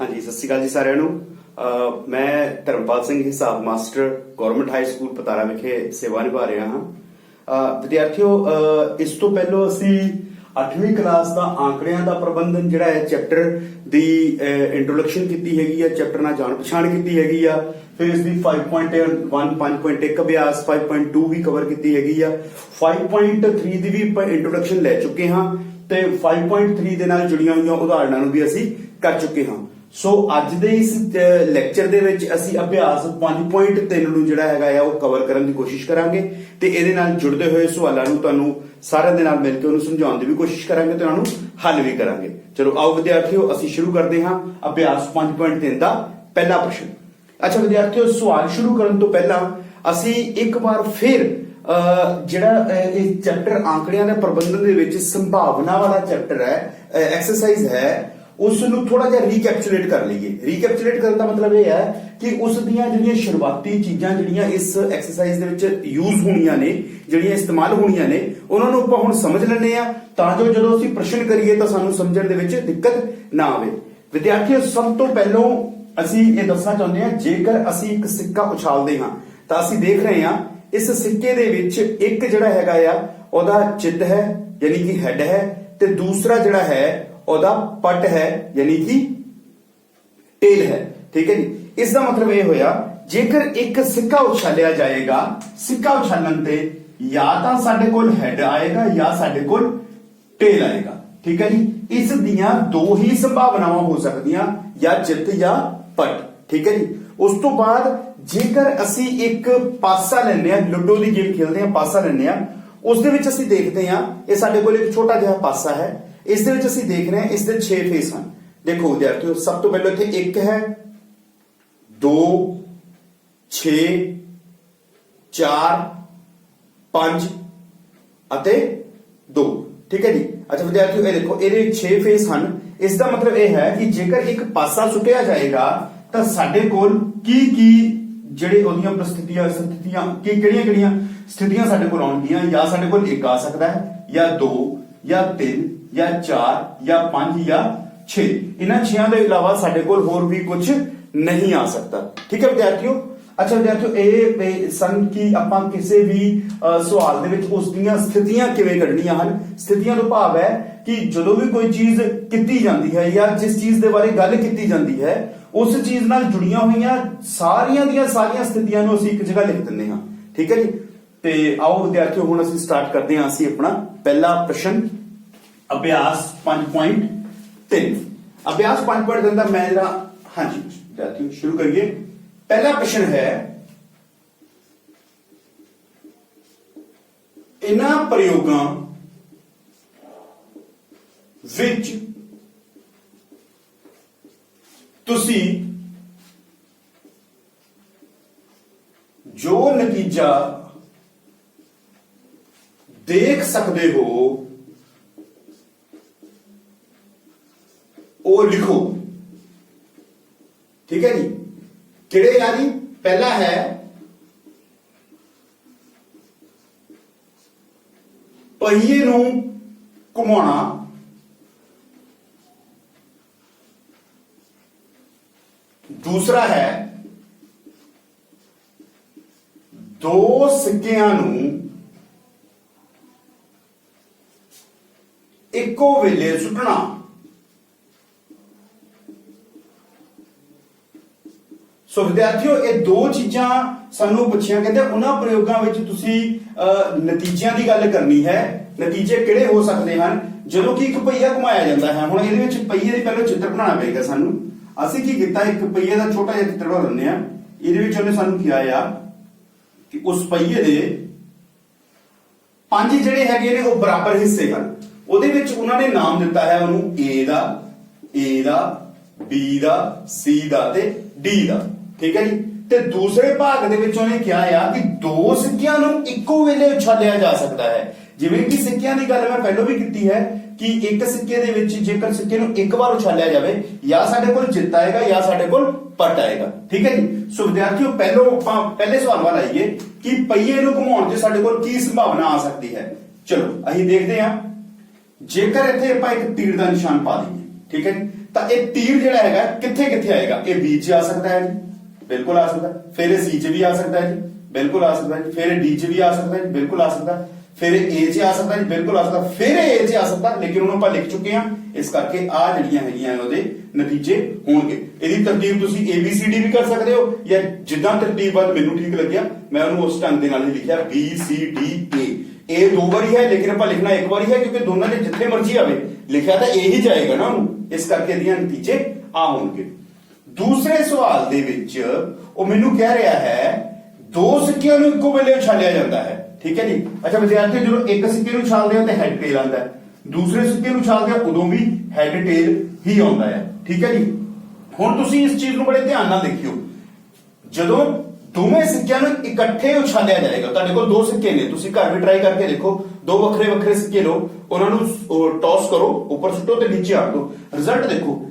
हाँ जी, सत श्री अकाल जी साਰਿਆਂ ਨੂੰ। मैं धर्मपाल सिंह हिसाब master government high school Patara विखे सेवा निभा रहा हाँ। विद्यार्थियों, इस तो पहलों असी 8वीं क्लास का आंकड़ियां का प्रबंधन जिहड़ा है चैप्टर दी इंट्रोडक्शन की हैगी है, चैप्टर नाल जान पछाण की हैगी आ। फिर इसकी 5.1 5.1 अभ्यास 5.2 भी कवर की हैगी आ। 5.3 की भी इंट्रोडक्शन लै चुके हाँ ते 5.3 दे नाल जुड़ियां हुई उदाहरणों भी असी कर चुके हाँ। सो अज दे इस लैक्चर दे विच असी अभ्यास 5.3 नूं जिहड़ा हैगा आ वो कवर करन दी कोशिश करांगे ते इहदे नाल जुड़दे हुए सवालां नूं तुहानूं सारिआं दे नाल मिल के उहनूं समझाउण दी भी कोशिश करांगे ते उहनां नूं हल भी करांगे। चलो आओ विद्यार्थियों, असी शुरू करते हाँ अभ्यास 5.3 दा पहला प्रश्न। अच्छा विद्यार्थियों, सवाल शुरू करन तो पहला असी एक बार फिर जिहड़ा इह चैप्टर आंकड़ियां दे प्रबंधन दे विच संभावना वाला चैप्टर है, एक्सरसाइज है, उसनूं थोड़ा जिहा रीकैप्चुलेट कर लईए। रीकैप्चुलेट करन दा मतलब यह है कि उस दियां जिहड़ियां शुरुआती चीज़ां जिहड़ियां इस एक्सरसाइज दे विच यूज होणीआं ने, जिहड़ियां इस्तेमाल होणीआं ने, उहनां नूं आपां हुण समझ लैंदे आ तां जो जदों असीं प्रश्न करिए तां सानूं समझण दे विच दिक्कत ना आवे। विद्यार्थियों, सब तो पहलों असीं इह दसना चाहुंदे हां, जेकर असीं एक सिक्का उछालदे हां तां असीं देख रहे हां इस सिक्के दे विच एक जिहड़ा हैगा आ ओहदा चित्त है यानी कि हैड है ते दूसरा जिहड़ा है ओहदा पट है यानी कि टेल है। ठीक है जी। इसका मतलब यह होया जेकर एक सिक्का उछालिया जाएगा, सिक्का उछालन ते या तां साडे कोल हैड आएगा या साडे कोल टेल आएगा। ठीक है जी। इस दियां दो ही संभावनावां हो सकदियां, या चित्त या पट। ठीक है जी। उस तो बाद जेकर असी एक पासा लैंदे हां, लूडो दी गेम खेलदे हां, पासा लैंदे हां, उस दे विच असी देखदे हां ये साडे कोल एक छोटा जिहा पासा है, इस दे विच असी देख रहे हैं इसके 6 फेस हैं। देखो विद्यार्थियों, सब तो पहले इत्थे 1 है, 2 6 4 5 अते 2। ठीक है जी। अच्छा विद्यार्थियों, ये देखो ये 6 फेस हैं। इसका मतलब यह है कि जेकर एक पासा सुटिया जाएगा तो साडे कोल की ਜਿਹੜੇ ਉਹਦੀਆਂ ਪ੍ਰਸਥਿਤੀਆਂ ਕਿ ਕਿਹੜੀਆਂ ਸਥਿਤੀਆਂ ਸਾਡੇ ਕੋਲ ਆਉਣਗੀਆਂ, ਜਾਂ ਸਾਡੇ ਕੋਲ 1 ਆ ਸਕਦਾ ਹੈ, ਜਾਂ 2 ਜਾਂ 3 ਜਾਂ 4 ਜਾਂ 5 ਜਾਂ 6। ਇਹਨਾਂ 6 ਦੇ ਇਲਾਵਾ ਸਾਡੇ ਕੋਲ ਹੋਰ ਵੀ ਕੁਝ ਨਹੀਂ ਆ ਸਕਦਾ। ਠੀਕ ਹੈ ਵਿਦਿਆਰਥੀਓ। ਅੱਛਾ ਵਿਦਿਆਰਥੀਓ, ਇਹ ਸਨ ਕਿ ਆਪਾਂ ਕਿਸੇ ਵੀ ਸਵਾਲ ਦੇ ਵਿੱਚ ਉਸ ਦੀਆਂ ਸਥਿਤੀਆਂ ਕਿਵੇਂ ਕੱਢਣੀਆਂ ਹਨ। ਸਥਿਤੀਆਂ ਤੋਂ ਭਾਵ ਹੈ ਕਿ ਜਦੋਂ ਵੀ ਕੋਈ ਚੀਜ਼ ਕੀਤੀ ਜਾਂਦੀ ਹੈ ਜਾਂ ਜਿਸ ਚੀਜ਼ ਦੇ ਬਾਰੇ ਗੱਲ ਕੀਤੀ ਜਾਂਦੀ ਹੈ उस चीज नाल जुड़ियां हुई सारियां दियां सारियां स्थितियां नूं असीं एक जगह लिख दिंदे हां। ठीक है जी। ते आओ विद्यार्थियों हुण असीं स्टार्ट करदे हां असीं अपना पहला प्रश्न अभ्यास 5.3। अभ्यास 5.3 दा मैं जरा हां जी विद्यार्थियों शुरू करिए। पहला प्रश्न है, इन्हां प्रयोगां विच तुसी जो नतीजा देख सकते हो वो लिखो। ठीक है जी। किहड़े यानी पहला है पहिए नूं घुमाउणा, दूसरा है 2 सिक्कियां नूं इक्को वेले सुटना। सो विद्यार्थियों, ये 2 चीजां सानू पुछियां, कहते उन्हां प्रयोगां विच तुसी नतीजियां दी गल करनी है। नतीजे किहड़े हो सकते हैं जदों कि एक पहिया घुमाया जाता है। हुण इहदे विच पहिए दी पहले चित्र बनाना पेगा सानू। ਅਸੀਂ ਕੀ ਕੀਤਾ, ਇੱਕ ਪਹੀਏ ਦਾ ਛੋਟਾ ਜਿਹਾ ਚਿੱਤਰ ਬਣਾ ਲੈਂਦੇ ਆ। ਇਹਦੇ ਵਿੱਚ ਉਹਨੇ ਸਾਨੂੰ ਕਿਹਾ ਆ ਕਿ ਉਸ ਪਹੀਏ ਦੇ 5 ਜਿਹੜੇ ਹੈਗੇ ਨੇ ਉਹ ਬਰਾਬਰ ਹਿੱਸੇ ਹਨ। ਉਹਦੇ ਵਿੱਚ ਉਹਨਾਂ ਨੇ ਨਾਮ ਦਿੱਤਾ ਹੈ ਉਹਨੂੰ A the, B the, C ਦਾ ਤੇ D ਦਾ। ਠੀਕ ਹੈ ਜੀ। ਤੇ ਦੂਸਰੇ ਭਾਗ ਦੇ ਵਿੱਚ ਉਹਨੇ ਕਿਹਾ ਆ ਕਿ 2 ਸਿੱਕਿਆਂ ਨੂੰ ਇੱਕੋ ਵੇਲੇ ਉਛਾਲਿਆ ਜਾ ਸਕਦਾ ਹੈ। ਜਿਵੇਂ ਕਿ ਸਿੱਕਿਆਂ ਦੀ ਗੱਲ ਮੈਂ ਪਹਿਲਾਂ ਵੀ ਕੀਤੀ ਹੈ कि एक सिक्के दे विच जेकर सिक्के नूं एक बार उछालिया जाए या साडे कोल जित आएगा या साडे कोल पट आएगा। ठीक है जी। सो विद्यार्थियों, पहले सवाल वाल आइए कि पहिए नूं घुमाउण ते साडे कोल की संभावना आ सकती है। चलो असीं देखते हां। जेकर इत्थे आपां एक तीर दा निशान पा दईए, ठीक है, ਤਾਂ ਇਹ ਤੀਰ ਜਿਹੜਾ ਹੈਗਾ ਕਿੱਥੇ ਕਿੱਥੇ ਆਏਗਾ? ਇਹ ਬੀ 'ਚ ਆ ਸਕਦਾ ਹੈ ਜੀ, ਬਿਲਕੁਲ ਆ ਸਕਦਾ। ਫਿਰ ਇਹ ਸੀ 'ਚ ਵੀ ਆ ਸਕਦਾ ਹੈ ਜੀ, ਬਿਲਕੁਲ ਆ ਸਕਦਾ ਹੈ। ਫਿਰ ਇਹ ਡੀ 'ਚ ਵੀ ਆ ਸਕਦਾ ਹੈ ਜੀ, ਬਿਲਕੁਲ ਆ ਸਕਦਾ। ਫਿਰ ਇਹ ਏ 'ਚ ਆ ਸਕਦਾ ਜੀ, ਬਿਲਕੁਲ ਆ ਸਕਦਾ। ਫਿਰ ਇਹ ਏ 'ਚ ਆ ਸਕਦਾ, ਲੇਕਿਨ ਉਹਨੂੰ ਆਪਾਂ ਲਿਖ ਚੁੱਕੇ ਹਾਂ, ਇਸ ਕਰਕੇ ਆ ਜਿਹੜੀਆਂ ਹੈਗੀਆਂ ਉਹਦੇ ਨਤੀਜੇ ਹੋਣਗੇ। ਇਹਦੀ ਤਰਤੀਬ ਤੁਸੀਂ ABCD ਵੀ ਕਰ ਸਕਦੇ ਹੋ, ਜਾਂ ਜਿੱਦਾਂ ਤਰਤੀਬ ਵੱਲ ਮੈਨੂੰ ਠੀਕ ਲੱਗਿਆ ਮੈਂ ਉਹਨੂੰ ਉਸ ਢੰਗ ਦੇ ਨਾਲ ਹੀ ਲਿਖਿਆ BCDA। ਇਹ ਦੋ ਵਾਰੀ ਹੈ, ਲੇਕਿਨ ਆਪਾਂ ਲਿਖਣਾ ਇੱਕ ਵਾਰੀ ਹੈ, ਕਿਉਂਕਿ ਦੋਨਾਂ ਦੇ ਜਿੱਥੇ ਮਰਜ਼ੀ ਆਵੇ ਲਿਖਿਆ ਤਾਂ ਇਹ ਹੀ ਜਾਏਗਾ ਨਾ ਉਹਨੂੰ, ਇਸ ਕਰਕੇ ਇਹਦੀਆਂ ਨਤੀਜੇ ਆ ਹੋਣਗੇ। ਦੂਸਰੇ ਸਵਾਲ ਦੇ ਵਿੱਚ ਉਹ ਮੈਨੂੰ ਕਹਿ ਰਿਹਾ ਹੈ ਦੋ ਸਿੱਕਿਆਂ ਨੂੰ ਇੱਕੋ ਵੇਲੇ ਉਛਾਲਿਆ ਜਾਂਦਾ ਹੈ, ਠੀਕ ਹੈ ਜੀ। ਅੱਛਾ ਵਿਦਿਆਰਥੀ, ਜਦੋਂ ਇੱਕ ਸਿੱਕੇ ਨੂੰ ਉਛਾਲਦੇ ਹੋ ਤੇ ਹੈਡ ਟੇਲ ਆਉਂਦਾ ਹੈ, ਦੂਸਰੇ ਸਿੱਕੇ ਨੂੰ ਉਛਾਲਦੇ ਹੋ ਉਦੋਂ ਵੀ ਹੈਡ ਟੇਲ ਹੀ ਆਉਂਦਾ ਹੈ, ਠੀਕ ਹੈ ਜੀ। ਹੁਣ ਤੁਸੀਂ ਇਸ ਚੀਜ਼ ਨੂੰ ਬੜੇ ਧਿਆਨ ਨਾਲ ਦੇਖਿਓ, ਜਦੋਂ ਦੋਵੇਂ ਸਿੱਕਿਆਂ ਨੂੰ ਇਕੱਠੇ ਉਛਾਲਿਆ ਜਾਏਗਾ, ਤੁਹਾਡੇ ਕੋਲ ਦੋ ਸਿੱਕੇ ਨੇ, ਤੁਸੀਂ ਘਰ ਵੀ ਟਰਾਈ ਕਰਕੇ ਦੇਖੋ, ਦੋ ਵੱਖਰੇ ਵੱਖਰੇ ਸਿੱਕੇ ਲਓ, ਉਹਨਾਂ ਨੂੰ ਟੌਸ ਕਰੋ, ਉੱਪਰ ਸੁੱਟੋ ਤੇ ਨੀਚੇ ਆੜ ਦਿਓ, ਰਿਜ਼ਲਟ ਦੇਖੋ।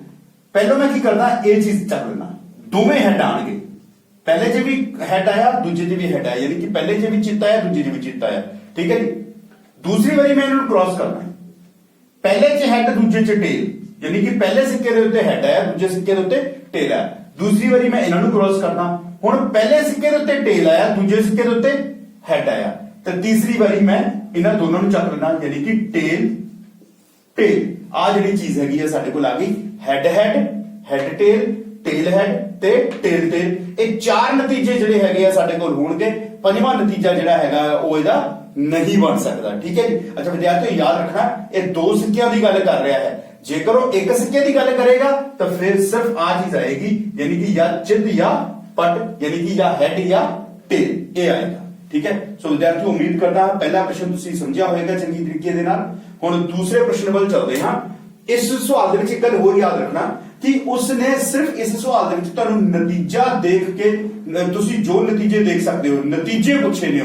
ਪਹਿਲਾਂ ਮੈਂ ਕੀ ਕਰਦਾ, ਇਹ ਚੀਜ਼ ਚੱਕ ਲੈਣਾ, ਦੋਵੇਂ ਹੈਡ ਆਣਗੇ, ਪਹਿਲੇ 'ਚ ਵੀ ਹੈਡ ਆਇਆ, ਦੂਜੇ 'ਚ ਵੀ ਹੈਡ ਆਇਆ, ਯਾਨੀ ਕਿ ਪਹਿਲੇ 'ਚ ਵੀ ਚਿੱਤ ਆਇਆ, ਦੂਜੇ 'ਚ ਵੀ ਚਿੱਤ ਆਇਆ, ਠੀਕ ਹੈ ਜੀ। ਦੂਸਰੀ ਵਾਰੀ ਮੈਂ ਇਹਨਾਂ ਨੂੰ ਕ੍ਰਾਸ ਕਰਨਾ, ਪਹਿਲੇ 'ਚ ਹੈਡ, ਦੂਜੇ 'ਚ ਟੇਲ, ਯਾਨੀ ਕਿ ਪਹਿਲੇ ਸਿੱਕੇ ਦੇ ਉੱਤੇ ਹੈਡ ਆਇਆ, ਦੂਜੇ ਸਿੱਕੇ ਦੇ ਉੱਤੇ ਟੇਲ ਆਇਆ। ਦੂਸਰੀ ਵਾਰੀ ਮੈਂ ਇਹਨਾਂ ਨੂੰ ਕ੍ਰਾਸ ਕਰਨਾ, ਹੁਣ ਪਹਿਲੇ ਸਿੱਕੇ ਦੇ ਉੱਤੇ ਟੇਲ ਆਇਆ, ਦੂਜੇ ਸਿੱਕੇ ਦੇ ਉੱਤੇ ਹੈਡ ਆਇਆ, ਤੇ ਤੀਸਰੀ ਵਾਰੀ ਮੈਂ ਇਹਨਾਂ ਦੋਨਾਂ ਨੂੰ ਚੱਕ ਲੈਣਾ, ਯਾਨੀ ਕਿ ਟੇਲ ਟੇਲ। ਆ ਜਿਹੜੀ ਚੀਜ਼ ਹੈਗੀ ਹੈ ਸਾਡੇ ਕੋਲ ਆ ਗਈ, head head, head tail, tail head ਤੇ ਟੇਲ ਟੇਲ। ਇਹ ਚਾਰ ਨਤੀਜੇ ਜਿਹੜੇ ਹੈਗੇ ਆ ਸਾਡੇ ਕੋਲ ਹੋਣਗੇ, ਪੰਜਵਾਂ ਨਤੀਜਾ ਜਿਹੜਾ ਹੈਗਾ ਉਹ ਇਹਦਾ ਨਹੀਂ ਬਣ ਸਕਦਾ, ਠੀਕ ਹੈ ਜੀ। ਅੱਛਾ ਵਿਦਿਆਰਥੀਓ, ਯਾਦ ਰੱਖਣਾ ਇਹ ਦੋ ਸਿੱਕਿਆਂ ਦੀ ਗੱਲ ਕਰ ਰਿਹਾ ਹੈ, ਜੇਕਰ ਉਹ ਇੱਕ ਸਿੱਕੇ ਦੀ ਗੱਲ ਕਰੇਗਾ ਤਾਂ ਫਿਰ ਸਿਰਫ ਆ ਚੀਜ਼ ਆਏਗੀ, ਯਾਨੀ ਕਿ ਜਾਂ ਚਿੱਤ ਜਾਂ ਪਟ, ਯਾਨੀ ਕਿ ਜਾਂ ਹੈਡ ਜਾਂ ਟੇਲ, ਇਹ ਆਏਗਾ, ਠੀਕ ਹੈ। ਸੋ ਵਿਦਿਆਰਥੀਓ, ਉਮੀਦ ਕਰਦਾ ਹਾਂ ਪਹਿਲਾ ਪ੍ਰਸ਼ਨ ਤੁਸੀਂ ਸਮਝਿਆ ਹੋਵੇਗਾ ਚੰਗੀ ਤਰੀਕੇ ਦੇ ਨਾਲ। ਹੁਣ ਦੂਸਰੇ ਪ੍ਰਸ਼ਨ ਵੱਲ ਚੱਲਦੇ ਹਾਂ। ਇਸ ਸਵਾਲ ਦੇ ਵਿੱਚ ਇੱਕ ਗੱਲ ਹੋਰ ਯਾਦ ਰੱਖਣਾ ਕਿ ਉਸਨੇ ਸਿਰਫ ਇਸ ਸਵਾਲ ਦੇ ਵਿੱਚ ਤੁਹਾਨੂੰ ਨਤੀਜਾ ਦੇਖ ਕੇ, ਤੁਸੀਂ ਜੋ ਨਤੀਜੇ ਦੇਖ ਸਕਦੇ ਹੋ, ਨਤੀਜੇ ਪੁੱਛੇ ਨੇ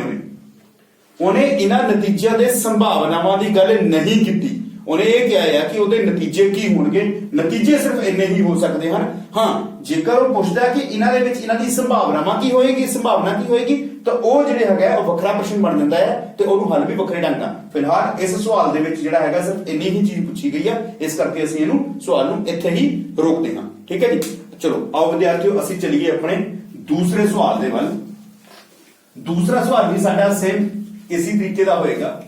ਉਹਨੇ ਇਹਨਾਂ ਨਤੀਜਿਆਂ ਦੇ ਸੰਭਾਵਨਾਵਾਂ ਦੀ ਗੱਲ ਨਹੀਂ ਕੀਤੀ। ਉਹਨੇ ਇਹ ਕਿਹਾ ਹੈ ਕਿ ਉਹਦੇ ਨਤੀਜੇ ਕੀ ਹੋਣਗੇ, ਨਤੀਜੇ ਸਿਰਫ ਇੰਨੇ ਹੀ ਹੋ ਸਕਦੇ ਹਨ। ਹਾਂ, ਜੇਕਰ ਉਹ ਪੁੱਛਦਾ ਕਿ ਇਹਨਾਂ ਦੇ ਵਿੱਚ ਇਹਨਾਂ ਦੀ ਸੰਭਾਵਨਾਵਾਂ ਕੀ ਹੋਏਗੀ, ਸੰਭਾਵਨਾ ਕੀ ਹੋਏਗੀ, ਤਾਂ ਉਹ ਜਿਹੜੇ ਹੈਗਾ ਉਹ ਵੱਖਰਾ ਪ੍ਰਸ਼ਨ ਬਣ ਜਾਂਦਾ ਹੈ ਤੇ ਉਹਨੂੰ ਹੱਲ ਵੀ ਵੱਖਰੇ ਢੰਗ ਨਾਲ। ਫਿਲਹਾਲ ਇਸ ਸਵਾਲ ਦੇ ਵਿੱਚ ਜਿਹੜਾ ਹੈਗਾ ਸਿਰਫ ਇੰਨੀ ਹੀ ਚੀਜ਼ ਪੁੱਛੀ ਗਈ ਹੈ, ਇਸ ਕਰਕੇ ਅਸੀਂ ਇਹਨੂੰ ਸਵਾਲ ਨੂੰ ਇੱਥੇ ਹੀ ਰੋਕਦੇ ਹਾਂ, ਠੀਕ ਹੈ ਜੀ। ਚਲੋ ਆਓ ਵਿਦਿਆਰਥੀਓ, ਅਸੀਂ ਚੱਲੀਏ ਆਪਣੇ ਦੂਸਰੇ ਸਵਾਲ ਦੇ ਵੱਲ। ਦੂਸਰਾ ਸਵਾਲ ਵੀ ਸਾਡਾ ਸੇਮ ਇਸੇ ਤਰੀਕੇ ਦਾ ਹੋਏਗਾ।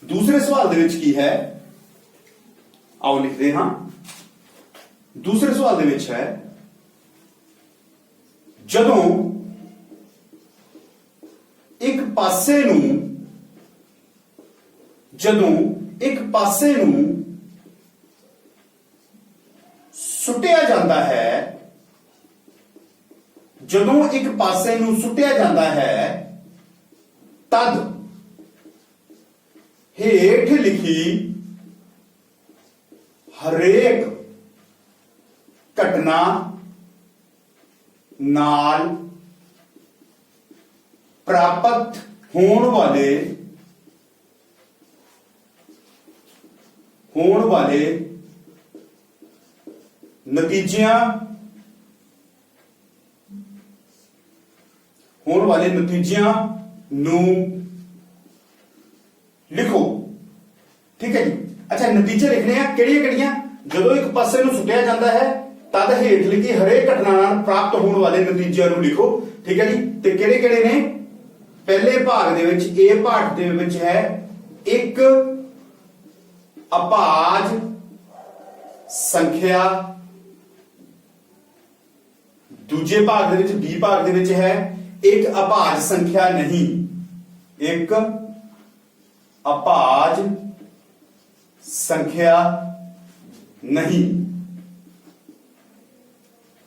ਦੂਸਰੇ ਸਵਾਲ ਦੇ ਵਿੱਚ ਕੀ ਹੈ, ਆਓ ਲਿਖਦੇ ਹਾਂ। ਦੂਸਰੇ ਸਵਾਲ ਦੇ ਵਿੱਚ ਹੈ, ਜਦੋਂ ਇੱਕ ਪਾਸੇ ਨੂੰ ਸੁੱਟਿਆ ਜਾਂਦਾ ਹੈ, ਜਦੋਂ ਇੱਕ ਪਾਸੇ ਨੂੰ ਸੁੱਟਿਆ ਜਾਂਦਾ ਹੈ ਤਦ ਹੇਠ ਲਿਖੀ ਹਰੇਕ ਘਟਨਾ ਨਾਲ ਪ੍ਰਾਪਤ ਹੋਣ ਵਾਲੇ ਨਤੀਜਿਆਂ ਨੂੰ ਲਿਖੋ, ਠੀਕ ਹੈ ਜੀ। ਅੱਛਾ, ਨਤੀਜੇ ਲਿਖਣੇ ਆ ਕਿਹੜੀਆਂ? ਜਦੋਂ ਇੱਕ ਪਾਸੇ ਨੂੰ ਸੁੱਟਿਆ ਜਾਂਦਾ ਹੈ ਤਦ ਹੇਠ ਲਿਖੀ ਹਰੇਕ ਘਟਨਾ ਨਾਲ ਪ੍ਰਾਪਤ ਹੋਣ ਵਾਲੇ ਨਤੀਜਿਆਂ ਨੂੰ ਲਿਖੋ, ਠੀਕ ਹੈ ਜੀ। ਤੇ ਕਿਹੜੇ ਨੇ? ਪਹਿਲੇ ਭਾਗ ਦੇ ਵਿੱਚ, ਇਹ ਭਾਗ ਦੇ ਵਿੱਚ ਹੈ ਇੱਕ ਅਭਾਜ ਸੰਖਿਆ, ਦੂਜੇ ਭਾਗ ਦੇ ਵਿੱਚ, ਬੀ ਭਾਗ ਦੇ ਵਿੱਚ ਹੈ ਇੱਕ ਅਭਾਜ ਸੰਖਿਆ ਨਹੀਂ, ਇੱਕ ਅਭਾਜ ਸੰਖਿਆ ਨਹੀਂ,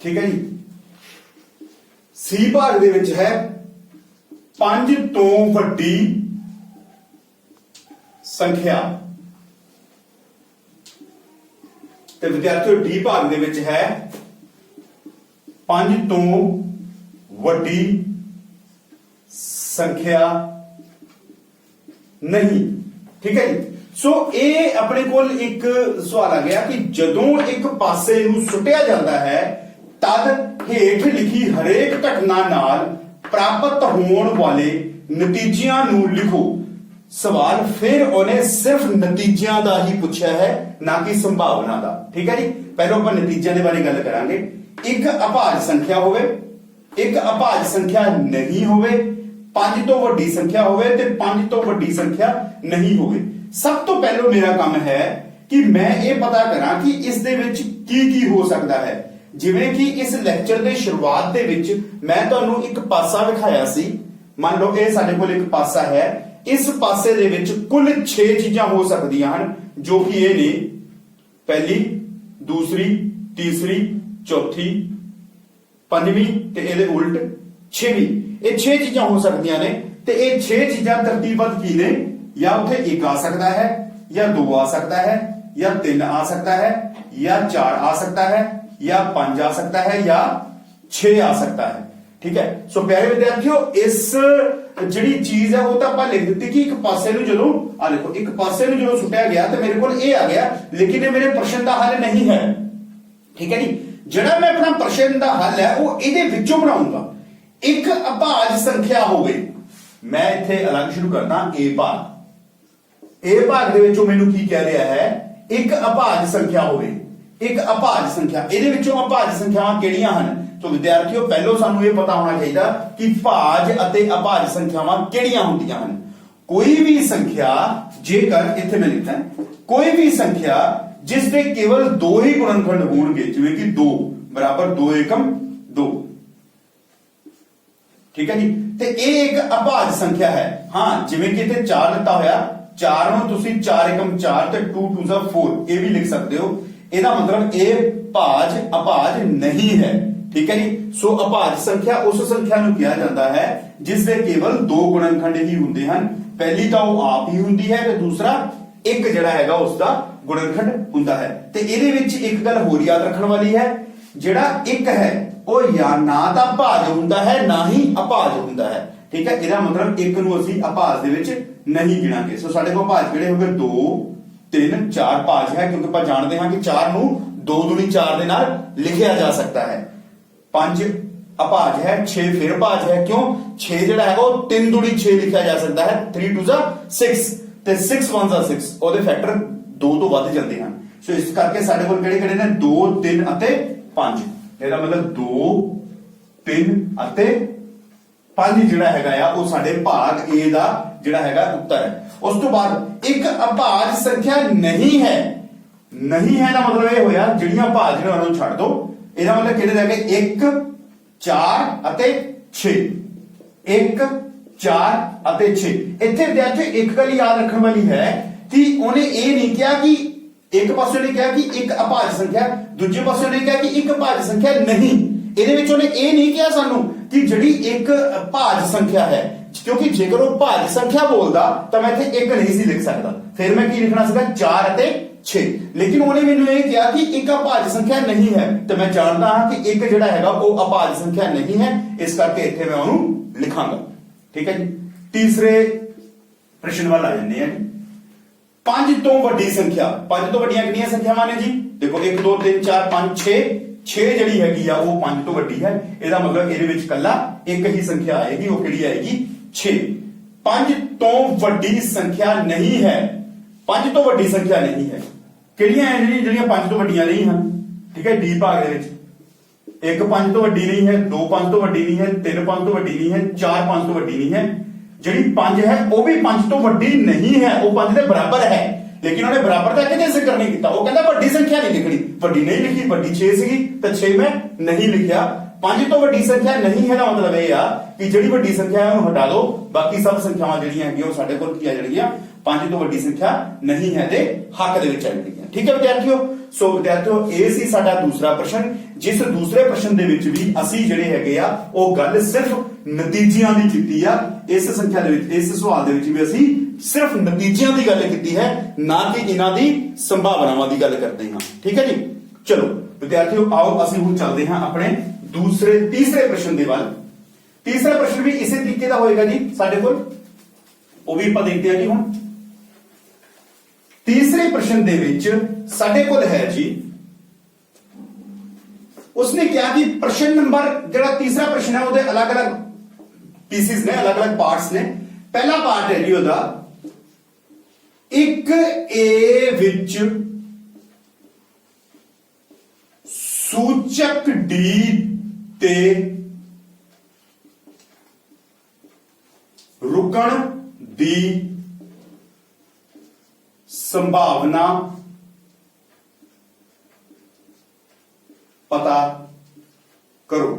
ਠੀਕ ਹੈ ਜੀ। ਸੀ ਭਾਗ ਦੇ ਵਿੱਚ ਹੈ 5 ਤੋਂ ਵੱਡੀ ਸੰਖਿਆ, ਤੇ ਵਿਦਿਆਰਥੀਓ ਡੀ ਭਾਗ ਦੇ ਵਿੱਚ ਹੈ 5 ਤੋਂ ਵੱਡੀ ਸੰਖਿਆ ਨਹੀਂ, ਠੀਕ ਹੈ ਜੀ। ਸੋ ਇਹ ਆਪਣੇ ਕੋਲ ਇੱਕ ਸਵਾਲ ਆ ਗਿਆ ਕਿ ਜਦੋਂ ਇੱਕ ਪਾਸੇ ਨੂੰ ਸੁੱਟਿਆ ਜਾਂਦਾ ਹੈ ਤਦ ਹੇਠ ਲਿਖੀ ਹਰੇਕ ਘਟਨਾ ਨਾਲ ਪ੍ਰਾਪਤ ਹੋਣ ਵਾਲੇ ਨਤੀਜਿਆਂ ਨੂੰ ਲਿਖੋ। ਸਵਾਲ ਫਿਰ ਉਹਨੇ ਸਿਰਫ ਨਤੀਜਿਆਂ ਦਾ ਹੀ ਪੁੱਛਿਆ ਹੈ, ਨਾ ਕਿ ਸੰਭਾਵਨਾ ਦਾ, ਠੀਕ ਹੈ ਜੀ। ਪਹਿਲਾਂ ਆਪਾਂ ਨਤੀਜਿਆਂ ਦੇ ਬਾਰੇ ਗੱਲ ਕਰਾਂਗੇ। ਇੱਕ ਅਭਾਜ ਸੰਖਿਆ ਹੋਵੇ, ਇੱਕ ਅਭਾਜ ਸੰਖਿਆ ਨਹੀਂ ਹੋਵੇ, 5 ਤੋਂ ਵੱਡੀ ਸੰਖਿਆ ਹੋਵੇ ਤੇ 5 ਤੋਂ ਵੱਡੀ ਸੰਖਿਆ ਨਹੀਂ ਹੋਵੇ। ਸਭ ਤੋਂ ਪਹਿਲਾਂ ਮੇਰਾ ਕੰਮ ਹੈ ਕਿ ਮੈਂ ਇਹ ਪਤਾ ਕਰਾਂ ਕਿ ਇਸ ਦੇ ਵਿੱਚ ਕੀ ਕੀ ਹੋ ਸਕਦਾ ਹੈ। ਜਿਵੇਂ ਕਿ ਇਸ ਲੈਕਚਰ ਦੇ ਸ਼ੁਰੂਆਤ ਦੇ ਵਿੱਚ ਮੈਂ ਤੁਹਾਨੂੰ ਇੱਕ ਪਾਸਾ ਵਿਖਾਇਆ ਸੀ। ਮੰਨ ਲਓ ਇਹ ਸਾਡੇ ਕੋਲ ਇੱਕ ਪਾਸਾ ਹੈ, ਇਸ ਪਾਸੇ ਦੇ ਵਿੱਚ ਕੁੱਲ 6 ਚੀਜ਼ਾਂ ਹੋ ਸਕਦੀਆਂ ਹਨ, ਜੋ ਕਿ ਇਹ ਨੇ ਪਹਿਲੀ, ਦੂਸਰੀ, ਤੀਸਰੀ, ਚੌਥੀ, ਪੰਜਵੀਂ ਤੇ ਇਹਦੇ ਉਲਟ ਛੇਵੀਂ। ਇਹ 6 ਚੀਜ਼ਾਂ ਹੋ ਸਕਦੀਆਂ ਨੇ ਤੇ ਇਹ 6 ਚੀਜ਼ਾਂ ਤਰਤੀਬਬੱਧ ਕੀ ਨੇ? ਜਾਂ ਉੱਥੇ 1 ਆ ਸਕਦਾ ਹੈ, ਜਾਂ 2 ਆ ਸਕਦਾ ਹੈ, ਜਾਂ 3 ਆ ਸਕਦਾ ਹੈ, ਜਾਂ 4 ਆ ਸਕਦਾ ਹੈ, ਜਾਂ 5 ਆ ਸਕਦਾ ਹੈ, ਜਾਂ 6 आ सकता है। ठीक है, सो प्यारे विद्यार्थियों, इस ਜਿਹੜੀ ਚੀਜ਼ ਹੈ ਉਹ ਤਾਂ ਆਪਾਂ ਲਿਖ ਦਿੱਤੀ ਕਿ ਇੱਕ ਪਾਸੇ ਨੂੰ ਜਦੋਂ ਆ ਦੇਖੋ ਇੱਕ ਪਾਸੇ ਨੂੰ ਜਦੋਂ ਸੁੱਟਿਆ ਗਿਆ ਤੇ ਮੇਰੇ ਕੋਲ ਇਹ ਆ ਗਿਆ, ਲੇਕਿਨ ਇਹ ਮੇਰੇ ਪ੍ਰਸ਼ਨ ਦਾ ਹੱਲ ਨਹੀਂ ਹੈ। ਠੀਕ ਹੈ ਜੀ, ਜਿਹੜਾ ਮੈਂ ਆਪਣਾ ਪ੍ਰਸ਼ਨ ਦਾ ਹੱਲ ਹੈ ਉਹ ਇਹਦੇ ਵਿੱਚੋਂ ਬਣਾਉਂਗਾ। ਇੱਕ ਅਭਾਜ ਸੰਖਿਆ ਹੋਵੇ, ਮੈਂ ਇੱਥੇ ਅਲੱਗ ਸ਼ੁਰੂ ਕਰਦਾ a ਭਾਗ। a ਭਾਗ ਦੇ ਵਿੱਚੋਂ ਮੈਨੂੰ ਕੀ ਕਹਿ ਰਿਹਾ ਹੈ? ਇੱਕ ਅਭਾਜ ਸੰਖਿਆ ਹੋਵੇ, ਇੱਕ ਅਭਾਜ ਸੰਖਿਆ। ਇਹਦੇ ਵਿੱਚੋਂ ਅਭਾਜ ਸੰਖਿਆਵਾਂ ਕਿਹੜੀਆਂ ਹਨ? तो विद्यार्थियों पहलो सानू ये पता होना चाहिए कि भाज अते अभाज संख्यावां किहड़ियां हुंदियां हन। कोई भी संख्या जेकर इत्थे मैं लिखता है कोई भी संख्या जिस दे केवल 2 ही गुणनखंड होणगे, जिवें कि 2 बराबर 2 एकम 2। ठीक है जी, ते ये एक अभाज संख्या है। हां, जिवें कि इत्थे 4 लिखा होया, 4 ਨੂੰ ਤੁਸੀਂ 4 एकम 4 ਤੇ 2 2 जा 4 ਇਹ ਵੀ ਲਿਖ ਸਕਦੇ ਹੋ। ਇਹਦਾ ਮਤਲਬ ਇਹ ਭਾਜ ਅਭਾਜ ਨਹੀਂ ਹੈ। ठीक है जी, सो अभाज संख्या उस संख्या ਨੂੰ ਕਿਹਾ ਜਾਂਦਾ ਹੈ ਜਿਸ ਦੇ ਕੇਵਲ 2 ਗੁਣਨਖੰਡ ਹੀ ਹੁੰਦੇ ਹਨ। ਪਹਿਲੀ ਤਾਂ ਉਹ ਆਪ ਹੀ ਹੁੰਦੀ ਹੈ ਤੇ ਦੂਸਰਾ ਇੱਕ ਜਿਹੜਾ ਹੈਗਾ ਉਸ ਦਾ ਗੁਣਨਖੰਡ ਹੁੰਦਾ ਹੈ। ਤੇ ਇਹਦੇ ਵਿੱਚ ਇੱਕ ਗੱਲ ਹੋਰ ਯਾਦ ਰੱਖਣ ਵਾਲੀ ਹੈ, ਜਿਹੜਾ ਇੱਕ ਹੈ ਉਹ ਜਾਂ ਨਾ ਤਾਂ ਭਾਜ ਹੁੰਦਾ ਹੈ ਨਾ ਹੀ ਅਭਾਜ ਹੁੰਦਾ ਹੈ। ਠੀਕ ਹੈ, ਇਹਦਾ ਮਤਲਬ ਇੱਕ ਨੂੰ ਅਸੀਂ ਅਭਾਜ ਦੇ ਵਿੱਚ ਨਹੀਂ ਗਿਣਾਂਗੇ। ਸੋ ਸਾਡੇ ਕੋਲ ਭਾਜ ਕਿਹੜੇ ਹੋਗੇ? 2 3 4 ਭਾਜ ਹੈ, ਕਿਉਂਕਿ ਆਪਾਂ ਜਾਣਦੇ ਹਾਂ ਕਿ 4 ਨੂੰ 2 ਦੂਣੀ 4 ਦੇ ਨਾਲ ਲਿਖਿਆ ਜਾ ਸਕਦਾ ਹੈ। 5 ਅਭਾਜ ਹੈ, 6 ਫਿਰ ਭਾਜ ਹੈ। ਕਿਉਂ? 6 ਜਿਹੜਾ ਹੈਗਾ ਉਹ 3 ਦੂਣੀ 6 ਲਿਖਿਆ ਜਾ ਸਕਦਾ ਹੈ। 3 2 ਜਾ 6 ਤੇ 6 1 ਜਾ 6, ਉਹਦੇ ਫੈਕਟਰ 2 ਤੋਂ ਵੱਧ ਜਾਂਦੇ ਹਨ। ਸੋ ਇਸ ਕਰਕੇ ਸਾਡੇ ਕੋਲ ਕਿਹੜੇ ਕਿਹੜੇ ਨੇ? 2 3 ਅਤੇ 5। ਇਹਦਾ ਮਤਲਬ 2 3 ਅਤੇ 5 ਜਿਹੜਾ ਹੈਗਾ ਆ ਉਹ ਸਾਡੇ ਭਾਗ A ਦਾ ਜਿਹੜਾ ਹੈਗਾ ਉੱਤਰ ਹੈ। ਉਸ ਤੋਂ ਬਾਅਦ ਇੱਕ ਅਭਾਜ ਸੰਖਿਆ ਨਹੀਂ ਹੈ। ਨਹੀਂ ਹੈ ਦਾ ਮਤਲਬ ਇਹ ਹੋਇਆ ਜਿਹੜੀਆਂ ਭਾਜ ਨੇ ਉਹਨਾਂ ਨੂੰ ਛੱਡ ਦਿਓ। ਇਹਦਾ ਮਤਲਬ ਕਿਹੜੇ ਰਹਿ ਗਏ? 1 4 ਅਤੇ 6। 1 4 ਅਤੇ 6। ਇੱਥੇ ਵਿਦਿਆਰਥੀਓ ਇੱਕ ਗੱਲ ਯਾਦ ਰੱਖਣ ਵਾਲੀ ਹੈ ਕਿ ਉਹਨੇ ਇਹ ਨਹੀਂ ਕਿਹਾ ਕਿ ਇੱਕ ਪਾਸੇ ਨੇ ਕਿਹਾ ਕਿ ਇੱਕ ਅਭਾਜ ਸੰਖਿਆ, ਦੂਜੇ ਪਾਸੇ ਨੇ ਕਿਹਾ ਕਿ ਇੱਕ ਅਭਾਜ ਸੰਖਿਆ ਨਹੀਂ। ਇਹਦੇ ਵਿੱਚ ਉਹਨੇ ਇਹ ਨਹੀਂ ਕਿਹਾ ਸਾਨੂੰ ਕਿ ਜਿਹੜੀ ਇੱਕ ਭਾਜ ਸੰਖਿਆ ਹੈ, ਕਿਉਂਕਿ ਜੇਕਰ ਉਹ ਭਾਜ ਸੰਖਿਆ ਬੋਲਦਾ ਤਾਂ ਮੈਂ ਇੱਥੇ 1 ਨਹੀਂ ਸੀ ਲਿਖ ਸਕਦਾ, ਫਿਰ ਮੈਂ ਕੀ ਲਿਖਣਾ ਸੀਗਾ? 4 ਅਤੇ 6। ਲੇਕਿਨ ਉਹਨੇ ਮੈਨੂੰ ਇਹ ਕਿਹਾ ਕਿ ਇੱਕ ਅਭਾਜ ਸੰਖਿਆ ਨਹੀਂ ਹੈ ਤੇ ਮੈਂ ਜਾਣਦਾ ਹਾਂ ਕਿ ਇੱਕ ਜਿਹੜਾ ਹੈਗਾ ਉਹ ਅਭਾਜ ਸੰਖਿਆ ਨਹੀਂ ਹੈ, ਇਸ ਕਰਕੇ ਇੱਥੇ ਮੈਂ ਉਹਨੂੰ ਲਿਖਾਂਗਾ। ਠੀਕ ਹੈ ਜੀ, ਤੀਸਰੇ ਪ੍ਰਸ਼ਨ ਵੱਲ ਆ ਜਾਂਦੇ ਹਾਂ। 5 ਤੋਂ ਵੱਡੀ ਸੰਖਿਆ, 5 ਤੋਂ ਵੱਡੀਆਂ ਕਿੰਨੀਆਂ ਸੰਖਿਆਵਾਂ ਨੇ ਜੀ? ਦੇਖੋ 1 2 3 4 5 6। 6 ਜਿਹੜੀ ਹੈਗੀ ਆ ਉਹ 5 ਤੋਂ ਵੱਡੀ ਹੈ। ਇਹਦਾ ਮਤਲਬ ਇਹਦੇ ਵਿੱਚ ਕੱਲਾ ਇੱਕ ਹੀ ਸੰਖਿਆ ਆਏਗੀ, ਉਹ ਕਿਹੜੀ ਆਏਗੀ? 6। 5 ਤੋਂ ਵੱਡੀ ਸੰਖਿਆ ਨਹੀਂ ਹੈ। 5 ਤੋਂ ਵੱਡੀ ਸੰਖਿਆ ਨਹੀਂ ਹੈ। ਕਿਹੜੀਆਂ ਹੈ ਜਿਹੜੀਆਂ 5 ਤੋਂ ਵੱਡੀਆਂ ਨਹੀਂ ਹਨ? ਠੀਕ ਹੈ, ਡੀ ਭਾਗ ਦੇ ਵਿੱਚ 1 5 ਤੋਂ ਵੱਡੀ ਨਹੀਂ ਹੈ, 2 5 ਤੋਂ ਵੱਡੀ ਨਹੀਂ ਹੈ, 3 5 ਤੋਂ ਵੱਡੀ ਨਹੀਂ ਹੈ, 4 5 ਤੋਂ ਵੱਡੀ ਨਹੀਂ ਹੈ। ਜਿਹੜੀ 5 ਹੈ ਉਹ ਵੀ 5 ਤੋਂ ਵੱਡੀ ਨਹੀਂ ਹੈ, ਉਹ 5 ਦੇ ਬਰਾਬਰ ਹੈ। ਲੇਕਿਨ ਉਹਨੇ ਬਰਾਬਰ ਦਾ ਕਿਤੇ ਜ਼ਿਕਰ ਨਹੀਂ ਕੀਤਾ। ਉਹ ਕਹਿੰਦਾ ਵੱਡੀ ਸੰਖਿਆ ਨਹੀਂ ਲਿਖਣੀ, ਵੱਡੀ ਨਹੀਂ ਲਿਖੀ, ਵੱਡੀ 6 ਸੀਗੀ ਤਾਂ 6 ਮੈਂ ਨਹੀਂ ਲਿਖਿਆ। 5 ਤੋਂ ਵੱਡੀ ਸੰਖਿਆ ਨਹੀਂ ਹੈ ਦਾ ਮਤਲਬ ਇਹ ਆ ਕਿ ਜਿਹੜੀ ਵੱਡੀ ਸੰਖਿਆ ਹੈ ਉਹਨੂੰ ਹਟਾ ਦਿਓ, ਬਾਕੀ ਸਭ ਸੰਖਿਆਵਾਂ ਜਿਹੜੀਆਂ ਹੈਗੀਆਂ ਉਹ ਸਾਡੇ ਕੋਲ ਕੀ ਆ ਜਾਣਗੀਆਂ? 5 ਤੋਂ ਵੱਡੀ ਸੰਖਿਆ ਨਹੀਂ ਹੈ ਦੇ ਹੱਕ ਦੇ ਵਿੱਚ ਆ ਜਾਣਗੀਆਂ। ਠੀਕ ਹੈ ਵਿਦਿਆਰਥੀਓ, ਸੋ ਵਿਦਿਆਰਥੀਓ ਇਹ ਸੀ ਸਾਡਾ ਦੂਸਰਾ ਪ੍ਰਸ਼ਨ, ਜਿਸ ਦੂਸਰੇ ਪ੍ਰਸ਼ਨ ਦੇ ਵਿੱਚ ਵੀ ਅਸੀਂ ਜਿਹੜੇ ਹੈਗੇ ਆ ਉਹ ਗੱਲ ਸਿਰਫ ਨਤੀਜਿਆਂ ਦੀ ਕੀਤੀ ਆ। ਇਸ ਸੰਖਿਆ ਦੇ ਵਿੱਚ, ਇਸ ਸਵਾਲ ਦੇ ਵਿੱਚ ਵੀ ਅਸੀਂ ਸਿਰਫ ਨਤੀਜਿਆਂ ਦੀ ਗੱਲ ਕੀਤੀ ਹੈ, ਨਾ ਕਿ ਇਹਨਾਂ ਦੀ ਸੰਭਾਵਨਾਵਾਂ ਦੀ ਗੱਲ ਕਰਦੇ ਹਾਂ। ਠੀਕ ਹੈ ਜੀ, ਚਲੋ ਵਿਦਿਆਰਥੀਓ ਆਓ ਅਸੀਂ ਹੁਣ ਚੱਲਦੇ ਹਾਂ ਆਪਣੇ ਤੀਸਰੇ ਪ੍ਰਸ਼ਨ ਦੇ ਵੱਲ। ਤੀਸਰਾ ਪ੍ਰਸ਼ਨ ਵੀ ਇਸੇ ਤਰੀਕੇ ਦਾ ਹੋਏਗਾ ਜੀ ਸਾਡੇ ਕੋਲ, ਉਹ ਵੀ ਆਪਾਂ ਦੇਖਦੇ ਹਾਂ ਜੀ। ਹੁਣ ਤੀਸਰੇ ਪ੍ਰਸ਼ਨ ਦੇ ਵਿੱਚ ਸਾਡੇ ਕੋਲ ਹੈ ਜੀ, उसने किया कि प्रश्न नंबर ਜਿਹੜਾ ਤੀਸਰਾ ਪ੍ਰਸ਼ਨ ਹੈ ਉਹਦੇ ਅਲੱਗ-ਅਲੱਗ ਪੀਸਿਸ ਨੇ, ਅਲੱਗ-ਅਲੱਗ ਪਾਰਟਸ ਨੇ। ਪਹਿਲਾ ਪਾਰਟ ਹੈ ਜੀ ਉਹਦਾ, ਇੱਕ A ਵਿੱਚ ਸੂਚਕ ਡੀ ਤੇ ਰੁਕਣ ਦੀ ਸੰਭਾਵਨਾ ਪਤਾ ਕਰੋ।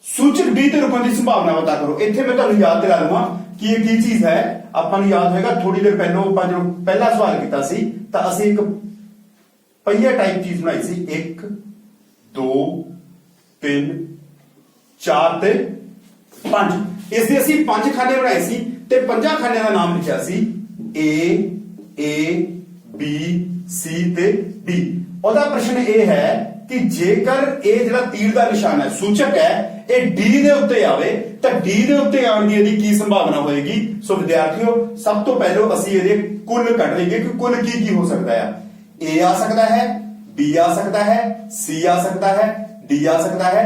ਸੂਚਕ ਡੀ ਤੇ ਰੁਕਣ ਦੀ ਸੰਭਾਵਨਾ ਪਤਾ ਕਰੋ। ਇੱਥੇ ਮੈਂ ਤੁਹਾਨੂੰ ਯਾਦ ਦਿਲਾ ਦਵਾਂ ਕਿ ਇਹ ਕੀ ਚੀਜ਼ ਹੈ। ਆਪਾਂ ਨੂੰ ਯਾਦ ਹੋਏਗਾ ਥੋੜੀ ਦੇਰ ਪਹਿਲਾਂ ਆਪਾਂ ਜਦੋਂ ਪਹਿਲਾ ਸਵਾਲ ਕੀਤਾ ਸੀ ਤਾਂ ਅਸੀਂ ਇੱਕ ਪਹੀਆ ਟਾਈਪ ਚੀਜ਼ ਬਣਾਈ ਸੀ 1 2 3 4 ਤੇ 5। ਇਸ ਦੇ ਅਸੀਂ 5 ਖਾਨੇ ਬਣਾਏ ਸੀ ਤੇ 5 ਖਾਨਿਆਂ ਦਾ ਨਾਮ ਲਿਖਿਆ ਸੀ A B C ਤੇ D। ਉਹਦਾ ਪ੍ਰਸ਼ਨ ਇਹ ਹੈ ਕਿ ਜੇਕਰ ਇਹ ਜਿਹੜਾ ਤੀਰ ਦਾ ਨਿਸ਼ਾਨ ਹੈ ਸੂਚਕ ਹੈ ਇਹ D ਦੇ ਉੱਤੇ ਆਵੇ ਤਾਂ D ਦੇ ਉੱਤੇ ਆਉਣ ਦੀ ਇਹਦੀ ਕੀ ਸੰਭਾਵਨਾ ਹੋਏਗੀ। ਸੋ ਵਿਦਿਆਰਥੀਓ ਸਭ ਤੋਂ ਪਹਿਲਾਂ ਅਸੀਂ ਇਹਦੇ ਕੁੱਲ ਕੱਢ ਲਈਏ ਕਿ ਕੁੱਲ ਕੀ ਹੋ ਸਕਦਾ ਹੈ। A ਆ ਸਕਦਾ ਹੈ, B ਆ ਸਕਦਾ ਹੈ, C ਆ ਸਕਦਾ ਹੈ, D ਆ ਸਕਦਾ ਹੈ।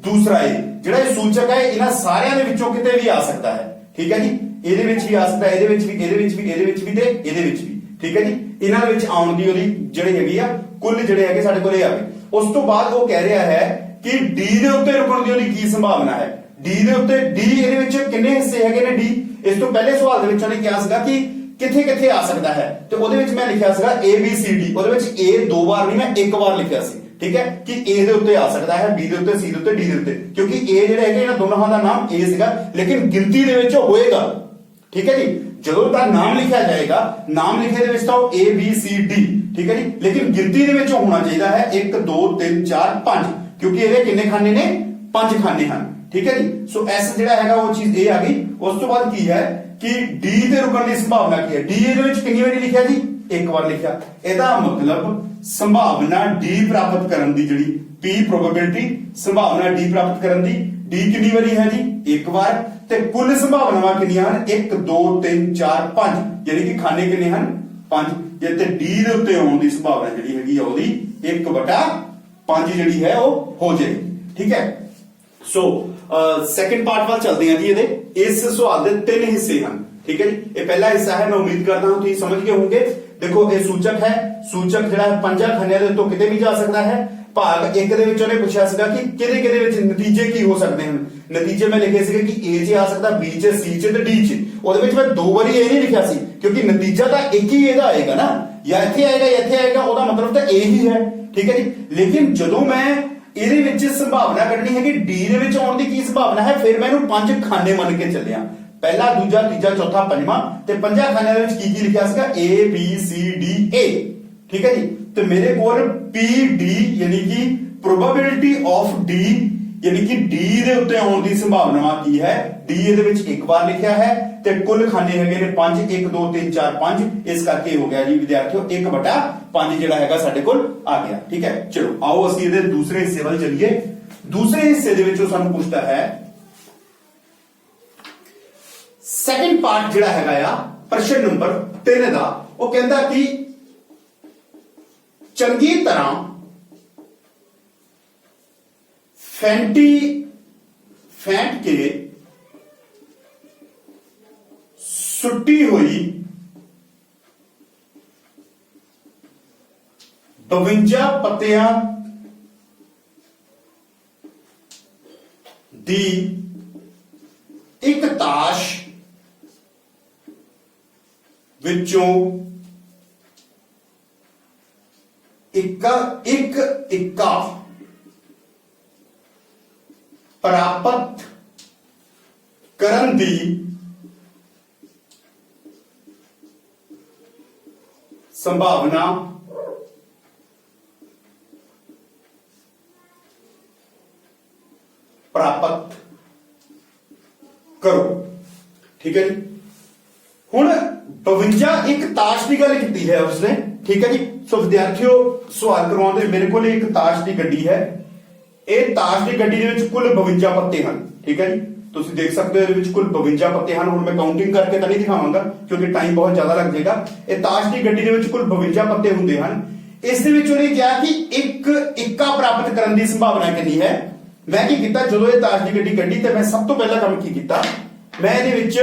ਦੂਸਰਾ ਜਿਹੜਾ ਇਹ ਸੂਚਕ ਹੈ ਇਹਨਾਂ ਸਾਰਿਆਂ ਦੇ ਵਿੱਚੋਂ ਕਿਤੇ ਵੀ ਆ ਸਕਦਾ ਹੈ। ਠੀਕ ਹੈ ਜੀ, ਇਹਦੇ ਵਿੱਚ ਵੀ ਆ ਸਕਦਾ, ਇਹਦੇ ਵਿੱਚ ਵੀ, ਇਹਦੇ ਵਿੱਚ ਵੀ, ਇਹਦੇ ਵਿੱਚ ਵੀ ਤੇ ਇਹਦੇ ਵਿੱਚ ਵੀ। ਠੀਕ ਹੈ ਜੀ, ਇਹਨਾਂ ਦੇ ਵਿੱਚ ਆਉਣ ਦੀ ਉਹਦੀ ਜਿਹੜੀ ਹੈਗੀ ਆ ਕੁੱਲ ਜਿਹੜੇ ਹੈਗੇ ਸਾਡੇ ਕੋਲ ਇਹ ਆ ਗਏ। ਉਸ ਤੋਂ ਬਾਅਦ ਉਹ ਕਹਿ ਰਿਹਾ ਹੈ ਕਿ D ਦੇ ਉੱਤੇ ਰੁਕਣ ਦੀ ਉਹਦੀ ਕੀ ਸੰਭਾਵਨਾ ਹੈ। D ਦੇ ਉੱਤੇ D ਇਹਦੇ ਵਿੱਚ ਕਿੰਨੇ ਹਿੱਸੇ ਹੈਗੇ ਨੇ D। ਇਸ ਤੋਂ ਪਹਿਲੇ ਸਵਾਲ ਦੇ ਵਿੱਚ ਉਹਨੇ ਕਿਹਾ ਸੀਗਾ ਕਿ ਕਿੱਥੇ ਕਿੱਥੇ ਆ ਸਕਦਾ ਹੈ ਤੇ ਉਹਦੇ ਵਿੱਚ ਮੈਂ ਲਿਖਿਆ ਸੀਗਾ A B C D। ਉਹਦੇ ਵਿੱਚ A 2 ਵਾਰ ਨਹੀਂ ਮੈਂ 1 ਵਾਰ ਲਿਖਿਆ ਸੀ। ਠੀਕ ਹੈ ਕਿ A ਦੇ ਉੱਤੇ ਆ ਸਕਦਾ ਹੈ, B ਦੇ ਉੱਤੇ, C ਦੇ ਉੱਤੇ, D ਦੇ ਉੱਤੇ, ਕਿਉਂਕਿ A ਜਿਹੜੇ ਹੈਗੇ ਇਹਨਾਂ ਦੋਨਾਂ ਦਾ ਨਾਮ A ਸੀਗਾ ਲੇਕਿਨ ਗਿਣਤੀ ਦੇ ਵਿੱਚ ਹੋਏਗਾ। ਠੀਕ ਹੈ ਜੀ, ਜਦੋਂ ਤਾਂ ਨਾਮ ਲਿਖਿਆ ਜਾਏਗਾ ਨਾਮ ਲਿਖੇ ਦੇ ਵਿੱਚ ਤਾਂ ਉਹ A B C D। ਠੀਕ ਹੈ ਜੀ, ਲੇਕਿਨ ਗਿਣਤੀ ਦੇ ਵਿੱਚ ਹੋਣਾ ਚਾਹੀਦਾ ਹੈ 1 2 3 4 5 ਕਿਉਂਕਿ ਇਹਦੇ ਕਿੰਨੇ ਖਾਨੇ ਨੇ 5 ਖਾਨੇ ਹਨ। ਠੀਕ ਹੈ ਜੀ, ਸੋ S ਜਿਹੜਾ ਹੈਗਾ ਉਹ ਚੀਜ਼ ਇਹ ਆ ਗਈ। ਉਸ ਤੋਂ ਬਾਅਦ ਕੀ ਹੈ ਕਿ D ਦੇ ਰੁਕਣ ਦੀ ਸੰਭਾਵਨਾ ਕੀ ਹੈ। D ਇਹਦੇ ਵਿੱਚ ਕਿੰਨੀ ਵਾਰੀ ਲਿਖਿਆ ਜੀ 1 ਵਾਰ ਲਿਖਿਆ। ਇਹਦਾ ਮਤਲਬ ਸੰਭਾਵਨਾ D ਪ੍ਰਾਪਤ ਕਰਨ ਦੀ ਜਿਹੜੀ P ਪ੍ਰੋਬੇਬਿਲਿਟੀ ਸੰਭਾਵਨਾ D ਪ੍ਰਾਪਤ ਕਰਨ ਦੀ D ਕਿੰਨੀ ਵਾਰੀ ਹੈ ਜੀ 1 ਵਾਰ ਤੇ ਕੁੱਲ ਸੰਭਾਵਨਾਵਾਂ ਕਿੰਨੀਆਂ ਹਨ 1 2 3 4 5 ਯਾਨੀ ਕਿ ਖਾਨੇ ਕਿੰਨੇ ਹਨ 5। ਜੇ ਤੇ D ਦੇ ਉੱਤੇ ਆਉਣ ਦੀ ਸੰਭਾਵਨਾ ਜਿਹੜੀ ਹੈਗੀ ਆ ਉਹਦੀ 1/5 ਜਿਹੜੀ ਹੈ ਉਹ ਹੋ ਜਾਏਗੀ। ਠੀਕ ਹੈ, ਸੋ ਸੈਕੰਡ ਪਾਰਟ ਵੱਲ ਚੱਲਦੇ ਹਾਂ ਜੀ। ਇਹਦੇ ਇਸ ਸਵਾਲ ਦੇ 3 ਹਿੱਸੇ ਹਨ। ਠੀਕ ਹੈ ਜੀ, ਇਹ ਪਹਿਲਾ ਹਿੱਸਾ ਹੈ, ਮੈਂ ਉਮੀਦ ਕਰਦਾ ਹਾਂ ਤੁਸੀਂ ਸਮਝ ਗਏ ਹੋਵੋਗੇ। ਦੇਖੋ ਇਹ ਸੂਚਕ ਹੈ, ਸੂਚਕ ਜਿਹੜਾ 5 ਖਾਨਿਆਂ ਦੇ ਉੱਤੋਂ ਕਿਤੇ ਵੀ ਜਾ ਸਕਦਾ ਹੈ। ਭਾਗ 1 ਦੇ ਵਿੱਚ ਉਹਨੇ ਪੁੱਛਿਆ ਸੀਗਾ ਕਿ ਕਿਹਦੇ ਵਿੱਚ ਨਤੀਜੇ ਕੀ ਹੋ ਸਕਦੇ ਹਨ। ਨਤੀਜੇ ਮੈਂ ਲਿਖੇ ਸੀਗੇ ਕਿ A 'ਚ ਆ ਸਕਦਾ, B 'ਚ, C 'ਚ ਤੇ D 'ਚ। ਉਹਦੇ ਵਿੱਚ ਮੈਂ 2 ਵਾਰੀ ਇਹ ਨਹੀਂ ਲਿਖਿਆ ਸੀ ਕਿਉਂਕਿ ਨਤੀਜਾ ਤਾਂ ਇੱਕ ਹੀ ਇਹਦਾ ਆਏਗਾ ਨਾ, ਜਾਂ ਇੱਥੇ ਆਏਗਾ ਜਾਂ ਇੱਥੇ ਆਏਗਾ, ਉਹਦਾ ਮਤਲਬ ਤਾਂ ਇਹ ਹੀ ਹੈ। ਠੀਕ ਹੈ ਜੀ, ਲੇਕਿਨ ਜਦੋਂ ਮੈਂ ਇਹਦੇ ਵਿੱਚ ਸੰਭਾਵਨਾ ਕੱਢਣੀ ਹੈ ਕਿ D ਦੇ ਵਿੱਚ ਆਉਣ ਦੀ ਕੀ ਸੰਭਾਵਨਾ ਹੈ ਫਿਰ ਮੈਂ ਇਹਨੂੰ 5 ਖਾਨੇ ਮੰਨ ਕੇ ਚੱਲਿਆ। ਪਹਿਲਾ, ਦੂਜਾ, ਤੀਜਾ, ਚੌਥਾ, ਪੰਜਵਾਂ ਤੇ 5 ਖਾਨਿਆਂ ਦੇ ਵਿੱਚ ਕੀ ਲਿਖਿਆ ਸੀਗਾ A B C D A। ਠੀਕ ਹੈ ਜੀ, ਤੇ ਮੇਰੇ ਕੋਲ PD ਯਾਨੀ ਕਿ ਪ੍ਰੋਬੇਬਿਲਿਟੀ ਆਫ D ਯਾਨੀ ਕਿ D ਦੇ ਉੱਤੇ ਆਉਣ ਦੀ ਸੰਭਾਵਨਾ ਕੀ ਹੈ। D ਇਹਦੇ ਵਿੱਚ 1 ਵਾਰ ਲਿਖਿਆ ਹੈ ਤੇ ਕੁੱਲ ਖਾਨੇ ਹੈਗੇ ਨੇ 5 1 2 3 4 5। ਇਸ ਕਰਕੇ ਹੋ ਗਿਆ ਜੀ ਵਿਦਿਆਰਥੀਓ 1/5 ਜਿਹੜਾ ਹੈਗਾ ਸਾਡੇ ਕੋਲ ਆ ਗਿਆ। ਠੀਕ ਹੈ, ਚਲੋ ਆਓ ਅਸੀਂ ਇਹਦੇ ਦੂਸਰੇ ਹਿੱਸੇ ਵੱਲ ਚੱਲੀਏ। ਦੂਸਰੇ ਹਿੱਸੇ ਦੇ ਵਿੱਚ ਉਹ ਸਾਨੂੰ ਪੁੱਛਦਾ ਹੈ ਸੈਕੰਡ ਪਾਰਟ ਜਿਹੜਾ ਹੈਗਾ ਆ ਪ੍ਰਸ਼ਨ ਨੰਬਰ 3 ਦਾ। ਉਹ ਕਹਿੰਦਾ ਕਿ ਚੰਗੀ ਤਰ੍ਹਾਂ ਫੈਂਟ ਕੇ ਸੁੱਟੀ ਹੋਈ 52 ਪੱਤਿਆਂ ਦੀ ਇੱਕ ਤਾਸ਼ ਵਿੱਚੋਂ ਇੱਕ ਇੱਕਾ ਪ੍ਰਾਪਤ ਕਰਨ ਦੀ ਸੰਭਾਵਨਾ ਪ੍ਰਾਪਤ ਕਰੋ। ਠੀਕ ਹੈ ਜੀ, ਹੁਣ 52 ਇੱਕ ਤਾਸ਼ ਦੀ ਗੱਲ ਕੀਤੀ ਹੈ ਉਸਨੇ। ਠੀਕ ਹੈ ਜੀ, ਸੋ ਵਿਦਿਆਰਥੀਓ ਸਵਾਲ ਕਰਵਾਉਂਦੇ ਮੇਰੇ ਕੋਲ ਇੱਕ ਤਾਸ਼ ਦੀ ਗੱਡੀ ਹੈ। ਇਹ ਤਾਸ਼ ਦੀ ਗੱਡੀ ਦੇ ਵਿੱਚ ਕੁੱਲ 52 ਪੱਤੇ ਹਨ। ਠੀਕ ਹੈ ਜੀ, ਤੁਸੀਂ ਦੇਖ ਸਕਦੇ ਹੋ ਇਹਦੇ ਵਿੱਚ ਕੁੱਲ 52 ਪੱਤੇ ਹਨ। ਹੁਣ ਮੈਂ ਕਾਊਂਟਿੰਗ ਕਰਕੇ ਤਾਂ ਨਹੀਂ ਦਿਖਾਵਾਂਗਾ ਕਿਉਂਕਿ ਟਾਈਮ ਬਹੁਤ ਜ਼ਿਆਦਾ ਲੱਗ ਜਾਏਗਾ। ਇਹ ਤਾਸ਼ ਦੀ ਗੱਡੀ ਦੇ ਵਿੱਚ ਕੁੱਲ 52 ਪੱਤੇ ਹੁੰਦੇ ਹਨ। ਇਸ ਦੇ ਵਿੱਚ ਉਹਨੇ ਕਿਹਾ ਕਿ ਇੱਕ ਇੱਕਾ ਪ੍ਰਾਪਤ ਕਰਨ ਦੀ ਸੰਭਾਵਨਾ ਕਿੰਨੀ ਹੈ। ਮੈਂ ਕੀ ਕੀਤਾ, ਜਦੋਂ ਇਹ ਤਾਸ਼ ਦੀ ਗੱਡੀ ਕੱਢੀ ਤੇ ਮੈਂ ਸਭ ਤੋਂ ਪਹਿਲਾ ਕੰਮ ਕੀ ਕੀਤਾ, ਮੈਂ ਇਹਦੇ ਵਿੱਚ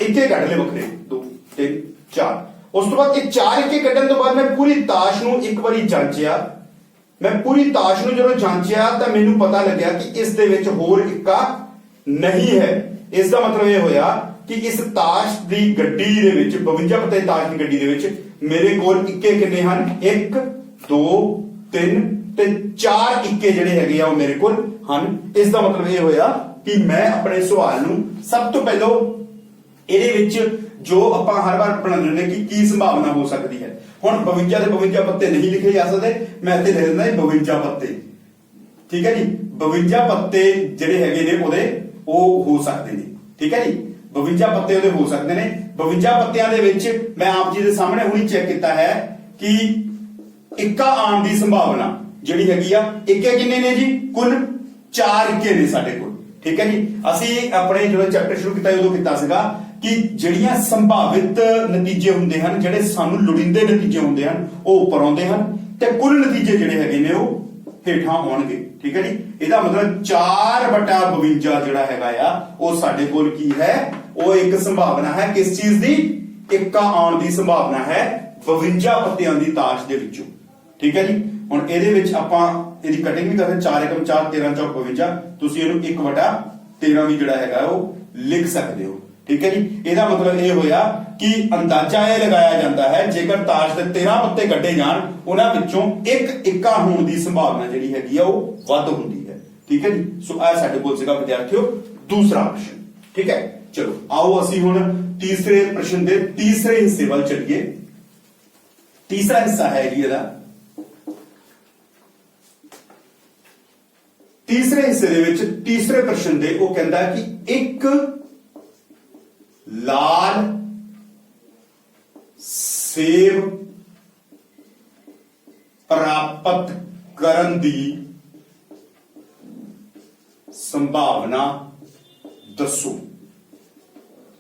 ਇੱਕੇ ਕੱਢ ਲਏ ਵੱਖਰੇ 2 3 4। ਉਸ ਤੋਂ ਬਾਅਦ ਇਹ 4 ਇੱਕੇ ਕੱਢਣ ਤੋਂ ਬਾਅਦ ਮੈਂ ਪੂਰੀ ਤਾਸ਼ ਨੂੰ ਇੱਕ ਵਾਰੀ ਜਾਂਚਿਆ ਮੈਂ ਪੂਰੀ ਤਾਸ਼ ਨੂੰ ਜਦੋਂ ਜਾਂਚਿਆ ਤਾਂ ਮੈਨੂੰ ਪਤਾ ਲੱਗਿਆ ਕਿ ਇਸ ਦੇ ਵਿੱਚ ਹੋਰ ਇੱਕਾ ਨਹੀਂ ਹੈ। ਇਸ ਦਾ ਮਤਲਬ ਇਹ ਹੋਇਆ ਕਿ ਇਸ ਤਾਸ਼ ਦੀ ਗੱਡੀ ਦੇ ਵਿੱਚ 52 ਪੱਤੇ ਤਾਸ਼ ਦੀ ਗੱਡੀ ਦੇ ਵਿੱਚ ਮੇਰੇ ਕੋਲ ਇੱਕੇ ਕਿੰਨੇ ਹਨ? 1 2 3 ਤੇ 4 ਇੱਕੇ ਜਿਹੜੇ ਹੈਗੇ ਆ ਉਹ ਮੇਰੇ ਕੋਲ ਹਨ। ਇਸ ਦਾ ਮਤਲਬ ਇਹ ਹੋਇਆ ਕਿ ਮੈਂ ਆਪਣੇ ਸਵਾਲ ਨੂੰ ਸਭ ਤੋਂ ਪਹਿਲਾਂ ਇਹਦੇ ਵਿੱਚ ਜੋ ਆਪਾਂ ਹਰ ਵਾਰ ਬਣਾਉਂਦੇ ਨੇ ਕਿ ਕੀ ਸੰਭਾਵਨਾ ਹੋ ਸਕਦੀ ਹੈ। ਹੁਣ 52 ਦੇ 52 ਪੱਤੇ ਨਹੀਂ ਲਿਖੇ ਜਾ ਸਕਦੇ, ਮੈਂ ਇੱਥੇ ਲਿਖ ਦਿੰਦਾ 52 ਪੱਤੇ। ਠੀਕ ਹੈ ਜੀ, 52 ਪੱਤੇ ਜਿਹੜੇ ਹੈਗੇ ਨੇ ਉਹਦੇ ਉਹ ਹੋ ਸਕਦੇ ਨੇ। ਠੀਕ ਹੈ ਜੀ, 52 ਪੱਤੇ ਉਹਦੇ ਹੋ ਸਕਦੇ ਨੇ। 52 ਪੱਤਿਆਂ ਦੇ ਵਿੱਚ ਮੈਂ ਆਪ ਜੀ ਦੇ ਸਾਹਮਣੇ ਹੁਣੀ ਚੈੱਕ ਕੀਤਾ ਹੈ ਕਿ ਇੱਕਾ ਆਉਣ ਦੀ ਸੰਭਾਵਨਾ ਜਿਹੜੀ ਹੈਗੀ ਆ, ਇੱਕੇ ਕਿੰਨੇ ਨੇ ਜੀ? ਕੁੱਲ 4 ਇੱਕੇ ਨੇ ਸਾਡੇ ਕੋਲ। ਠੀਕ ਹੈ ਜੀ, ਅਸੀਂ ਆਪਣੇ ਜਦੋਂ ਚੈਪਟਰ ਸ਼ੁਰੂ ਕੀਤਾ ਉਦੋਂ ਕੀਤਾ ਸੀਗਾ ਕਿ ਜਿਹੜੀਆਂ ਸੰਭਾਵਿਤ ਨਤੀਜੇ ਹੁੰਦੇ ਹਨ, ਜਿਹੜੇ ਸਾਨੂੰ ਲੋੜੀਂਦੇ ਨਤੀਜੇ ਹੁੰਦੇ ਹਨ, ਉਹ ਉੱਪਰ ਆਉਂਦੇ ਹਨ ਤੇ ਕੁੱਲ ਨਤੀਜੇ ਜਿਹੜੇ ਹੈਗੇ ਨੇ ਉਹ ਹੇਠਾਂ ਆਉਣਗੇ। ਠੀਕ ਹੈ ਜੀ, ਇਹਦਾ ਮਤਲਬ 4/52 ਜਿਹੜਾ ਹੈਗਾ ਆ ਉਹ ਸਾਡੇ ਕੋਲ ਕੀ ਹੈ? ਉਹ ਇੱਕ ਸੰਭਾਵਨਾ ਹੈ। ਕਿਸ ਚੀਜ਼ ਦੀ? ਇੱਕਾ ਆਉਣ ਦੀ ਸੰਭਾਵਨਾ ਹੈ 52 ਪੱਤਿਆਂ ਦੀ ਤਾਸ਼ ਦੇ ਵਿੱਚੋਂ। ਠੀਕ ਹੈ ਜੀ, ਹੁਣ ਇਹਦੇ ਵਿੱਚ ਆਪਾਂ ਇਹਦੀ ਕਟਿੰਗ ਵੀ ਕਰਦੇ 4 × 4 13 × 52। ਤੁਸੀਂ ਇਹਨੂੰ 1/13 ਵੀ ਜਿਹੜਾ ਹੈਗਾ ਉਹ ਲਿਖ ਸਕਦੇ ਹੋ। ਠੀਕ ਹੈ ਜੀ, ਇਹਦਾ ਮਤਲਬ ਇਹ ਹੋਇਆ ਕਿ ਅੰਦਾਜ਼ਾ ਇਹ ਲਗਾਇਆ ਜਾਂਦਾ ਹੈ ਜੇਕਰ ਤਾਸ਼ ਦੇ 13 ਪੱਤੇ ਕੱਢੇ ਜਾਣ, ਉਹਨਾਂ ਵਿੱਚੋਂ ਇੱਕ ਇੱਕਾ ਹੋਣ ਦੀ ਸੰਭਾਵਨਾ ਜਿਹੜੀ ਹੈਗੀ ਆ ਉਹ ਵੱਧ ਹੁੰਦੀ ਹੈ। ਠੀਕ ਹੈ ਜੀ, ਸੋ ਇਹ ਸਾਡੇ ਕੋਲ ਸੀਗਾ ਵਿਦਿਆਰਥੀਓ ਦੂਸਰਾ ਪ੍ਰਸ਼ਨ। ਠੀਕ ਹੈ, ਚਲੋ ਆਓ ਅਸੀਂ ਹੁਣ ਤੀਸਰੇ ਪ੍ਰਸ਼ਨ ਦੇ ਤੀਸਰੇ ਹਿੱਸੇ ਵੱਲ ਚੱਲੀਏ। ਤੀਸਰਾ ਹਿੱਸਾ ਹੈ ਜੀ ਇਹਦਾ। ਤੀਸਰੇ ਹਿੱਸੇ ਦੇ ਵਿੱਚ ਤੀਸਰੇ ਪ੍ਰਸ਼ਨ ਦੇ ਉਹ ਕਹਿੰਦਾ ਕਿ ਇੱਕ ਲਾਲ ਸੇਬ ਪ੍ਰਾਪਤ ਕਰਨ ਦੀ ਸੰਭਾਵਨਾ ਦੱਸੋ।